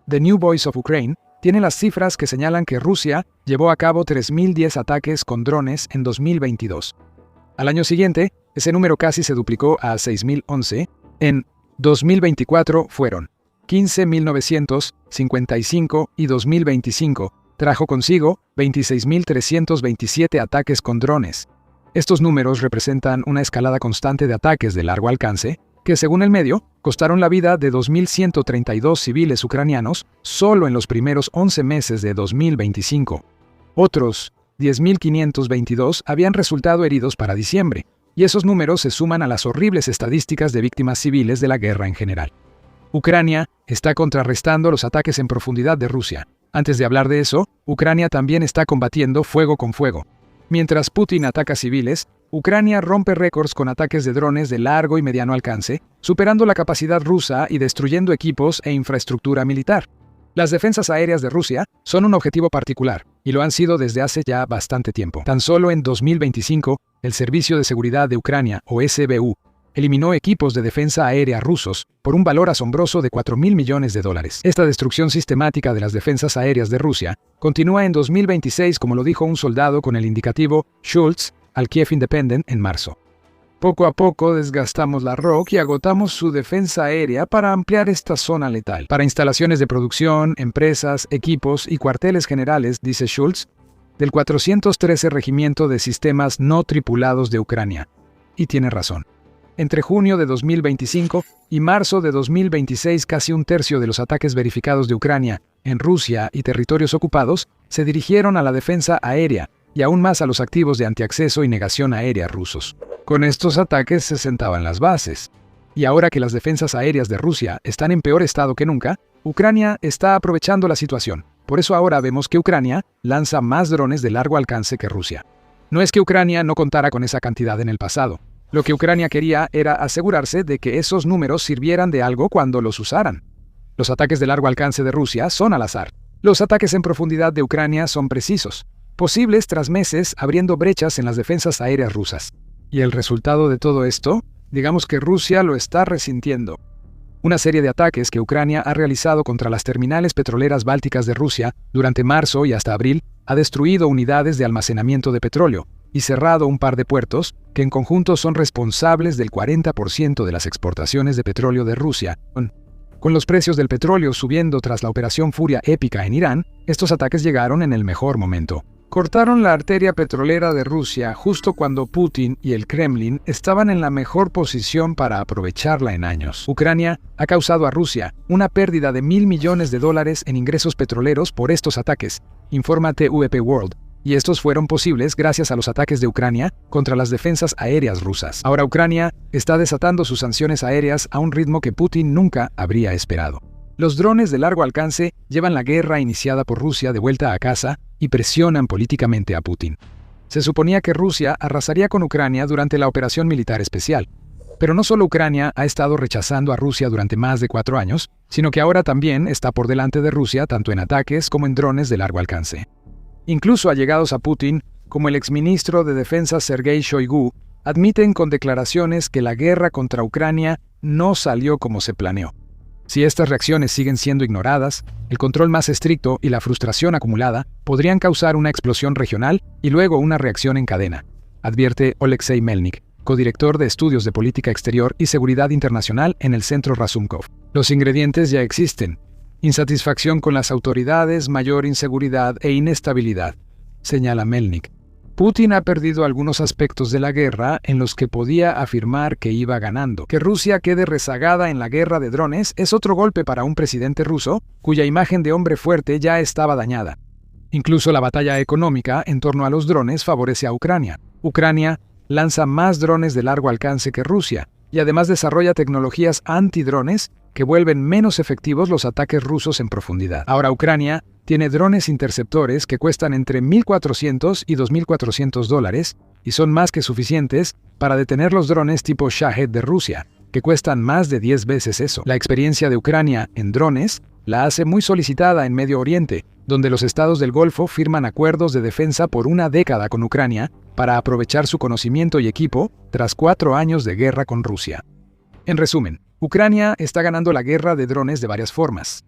The New Voice of Ukraine tiene las cifras que señalan que Rusia llevó a cabo 3.010 ataques con drones en 2022. Al año siguiente, ese número casi se duplicó a 6.011. En 2024 fueron 15.955 y 2025 trajo consigo 26.327 ataques con drones. Estos números representan una escalada constante de ataques de largo alcance que, según el medio, costaron la vida de 2.132 civiles ucranianos solo en los primeros 11 meses de 2025. Otros 10.522 habían resultado heridos para diciembre, y esos números se suman a las horribles estadísticas de víctimas civiles de la guerra en general. Ucrania está contrarrestando los ataques en profundidad de Rusia. Antes de hablar de eso, Ucrania también está combatiendo fuego con fuego. Mientras Putin ataca civiles, Ucrania rompe récords con ataques de drones de largo y mediano alcance, superando la capacidad rusa y destruyendo equipos e infraestructura militar. Las defensas aéreas de Rusia son un objetivo particular, y lo han sido desde hace ya bastante tiempo. Tan solo en 2025, el Servicio de Seguridad de Ucrania, o SBU, eliminó equipos de defensa aérea rusos por un valor asombroso de $4.000 millones. Esta destrucción sistemática de las defensas aéreas de Rusia continúa en 2026, como lo dijo un soldado con el indicativo Schultz al Kiev Independent en marzo. Poco a poco desgastamos la ROK y agotamos su defensa aérea para ampliar esta zona letal. Para instalaciones de producción, empresas, equipos y cuarteles generales, dice Schultz, del 413 Regimiento de Sistemas No Tripulados de Ucrania. Y tiene razón. Entre junio de 2025 y marzo de 2026, casi un tercio de los ataques verificados de Ucrania en Rusia y territorios ocupados se dirigieron a la defensa aérea y aún más a los activos de antiacceso y negación aérea rusos. Con estos ataques se sentaban las bases. Y ahora que las defensas aéreas de Rusia están en peor estado que nunca, Ucrania está aprovechando la situación. Por eso ahora vemos que Ucrania lanza más drones de largo alcance que Rusia. No es que Ucrania no contara con esa cantidad en el pasado. Lo que Ucrania quería era asegurarse de que esos números sirvieran de algo cuando los usaran. Los ataques de largo alcance de Rusia son al azar. Los ataques en profundidad de Ucrania son precisos, posibles tras meses abriendo brechas en las defensas aéreas rusas. ¿Y el resultado de todo esto? Digamos que Rusia lo está resintiendo. Una serie de ataques que Ucrania ha realizado contra las terminales petroleras bálticas de Rusia durante marzo y hasta abril ha destruido unidades de almacenamiento de petróleo y cerrado un par de puertos que en conjunto son responsables del 40% de las exportaciones de petróleo de Rusia. Con los precios del petróleo subiendo tras la operación Furia épica en Irán, estos ataques llegaron en el mejor momento. Cortaron la arteria petrolera de Rusia justo cuando Putin y el Kremlin estaban en la mejor posición para aprovecharla en años. Ucrania ha causado a Rusia una pérdida de $1.000 millones en ingresos petroleros por estos ataques, informa TVP World, y estos fueron posibles gracias a los ataques de Ucrania contra las defensas aéreas rusas. Ahora Ucrania está desatando sus sanciones aéreas a un ritmo que Putin nunca habría esperado. Los drones de largo alcance llevan la guerra iniciada por Rusia de vuelta a casa y presionan políticamente a Putin. Se suponía que Rusia arrasaría con Ucrania durante la operación militar especial. Pero no solo Ucrania ha estado rechazando a Rusia durante más de 4 años, sino que ahora también está por delante de Rusia tanto en ataques como en drones de largo alcance. Incluso allegados a Putin, como el exministro de Defensa Sergei Shoigu, admiten con declaraciones que la guerra contra Ucrania no salió como se planeó. Si estas reacciones siguen siendo ignoradas, el control más estricto y la frustración acumulada podrían causar una explosión regional y luego una reacción en cadena, advierte Oleksiy Melnik, codirector de Estudios de Política Exterior y Seguridad Internacional en el Centro Razumkov. Los ingredientes ya existen: insatisfacción con las autoridades, mayor inseguridad e inestabilidad, señala Melnik. Putin ha perdido algunos aspectos de la guerra en los que podía afirmar que iba ganando. Que Rusia quede rezagada en la guerra de drones es otro golpe para un presidente ruso cuya imagen de hombre fuerte ya estaba dañada. Incluso la batalla económica en torno a los drones favorece a Ucrania. Ucrania lanza más drones de largo alcance que Rusia y además desarrolla tecnologías antidrones que vuelven menos efectivos los ataques rusos en profundidad. Ahora Ucrania tiene drones interceptores que cuestan entre $1.400 y $2.400 y son más que suficientes para detener los drones tipo Shahed de Rusia, que cuestan más de 10 veces eso. La experiencia de Ucrania en drones la hace muy solicitada en Medio Oriente, donde los estados del Golfo firman acuerdos de defensa por una década con Ucrania para aprovechar su conocimiento y equipo tras 4 años de guerra con Rusia. En resumen, Ucrania está ganando la guerra de drones de varias formas.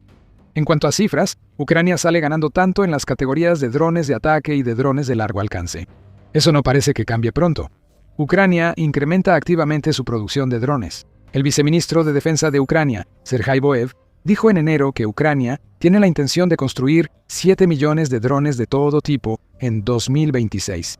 En cuanto a cifras, Ucrania sale ganando tanto en las categorías de drones de ataque y de drones de largo alcance. Eso no parece que cambie pronto. Ucrania incrementa activamente su producción de drones. El viceministro de Defensa de Ucrania, Sergei Boev, dijo en enero que Ucrania tiene la intención de construir 7 millones de drones de todo tipo en 2026.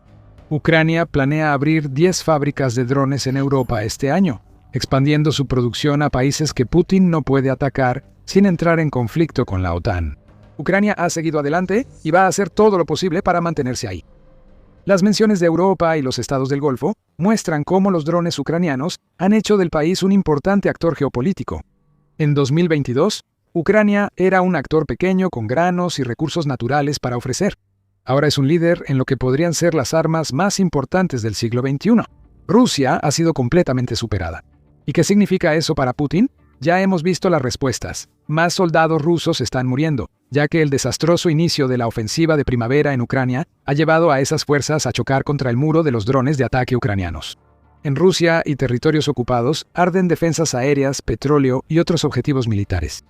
Ucrania planea abrir 10 fábricas de drones en Europa este año, expandiendo su producción a países que Putin no puede atacar sin entrar en conflicto con la OTAN. Ucrania ha seguido adelante y va a hacer todo lo posible para mantenerse ahí. Las menciones de Europa y los estados del Golfo muestran cómo los drones ucranianos han hecho del país un importante actor geopolítico. En 2022, Ucrania era un actor pequeño con granos y recursos naturales para ofrecer. Ahora es un líder en lo que podrían ser las armas más importantes del siglo XXI. Rusia ha sido completamente superada. ¿Y qué significa eso para Putin? Ya hemos visto las respuestas. Más soldados rusos están muriendo, ya que el desastroso inicio de la ofensiva de primavera en Ucrania ha llevado a esas fuerzas a chocar contra el muro de los drones de ataque ucranianos. En Rusia y territorios ocupados arden defensas aéreas, petróleo y otros objetivos militares.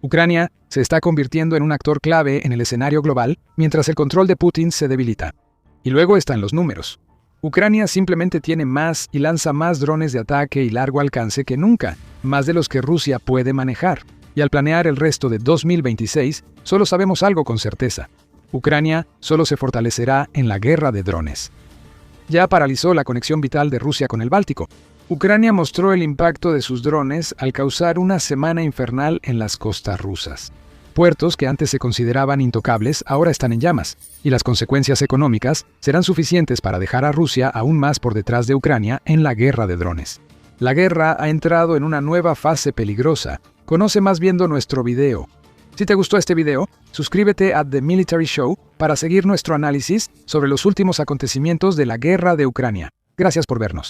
Ucrania se está convirtiendo en un actor clave en el escenario global mientras el control de Putin se debilita. Y luego están los números. Ucrania simplemente tiene más y lanza más drones de ataque y largo alcance que nunca, más de los que Rusia puede manejar. Y al planear el resto de 2026, solo sabemos algo con certeza. Ucrania solo se fortalecerá en la guerra de drones. Ya paralizó la conexión vital de Rusia con el Báltico. Ucrania mostró el impacto de sus drones al causar una semana infernal en las costas rusas. Puertos que antes se consideraban intocables ahora están en llamas, y las consecuencias económicas serán suficientes para dejar a Rusia aún más por detrás de Ucrania en la guerra de drones. La guerra ha entrado en una nueva fase peligrosa. Conoce más viendo nuestro video. Si te gustó este video, suscríbete a The Military Show para seguir nuestro análisis sobre los últimos acontecimientos de la guerra de Ucrania. Gracias por vernos.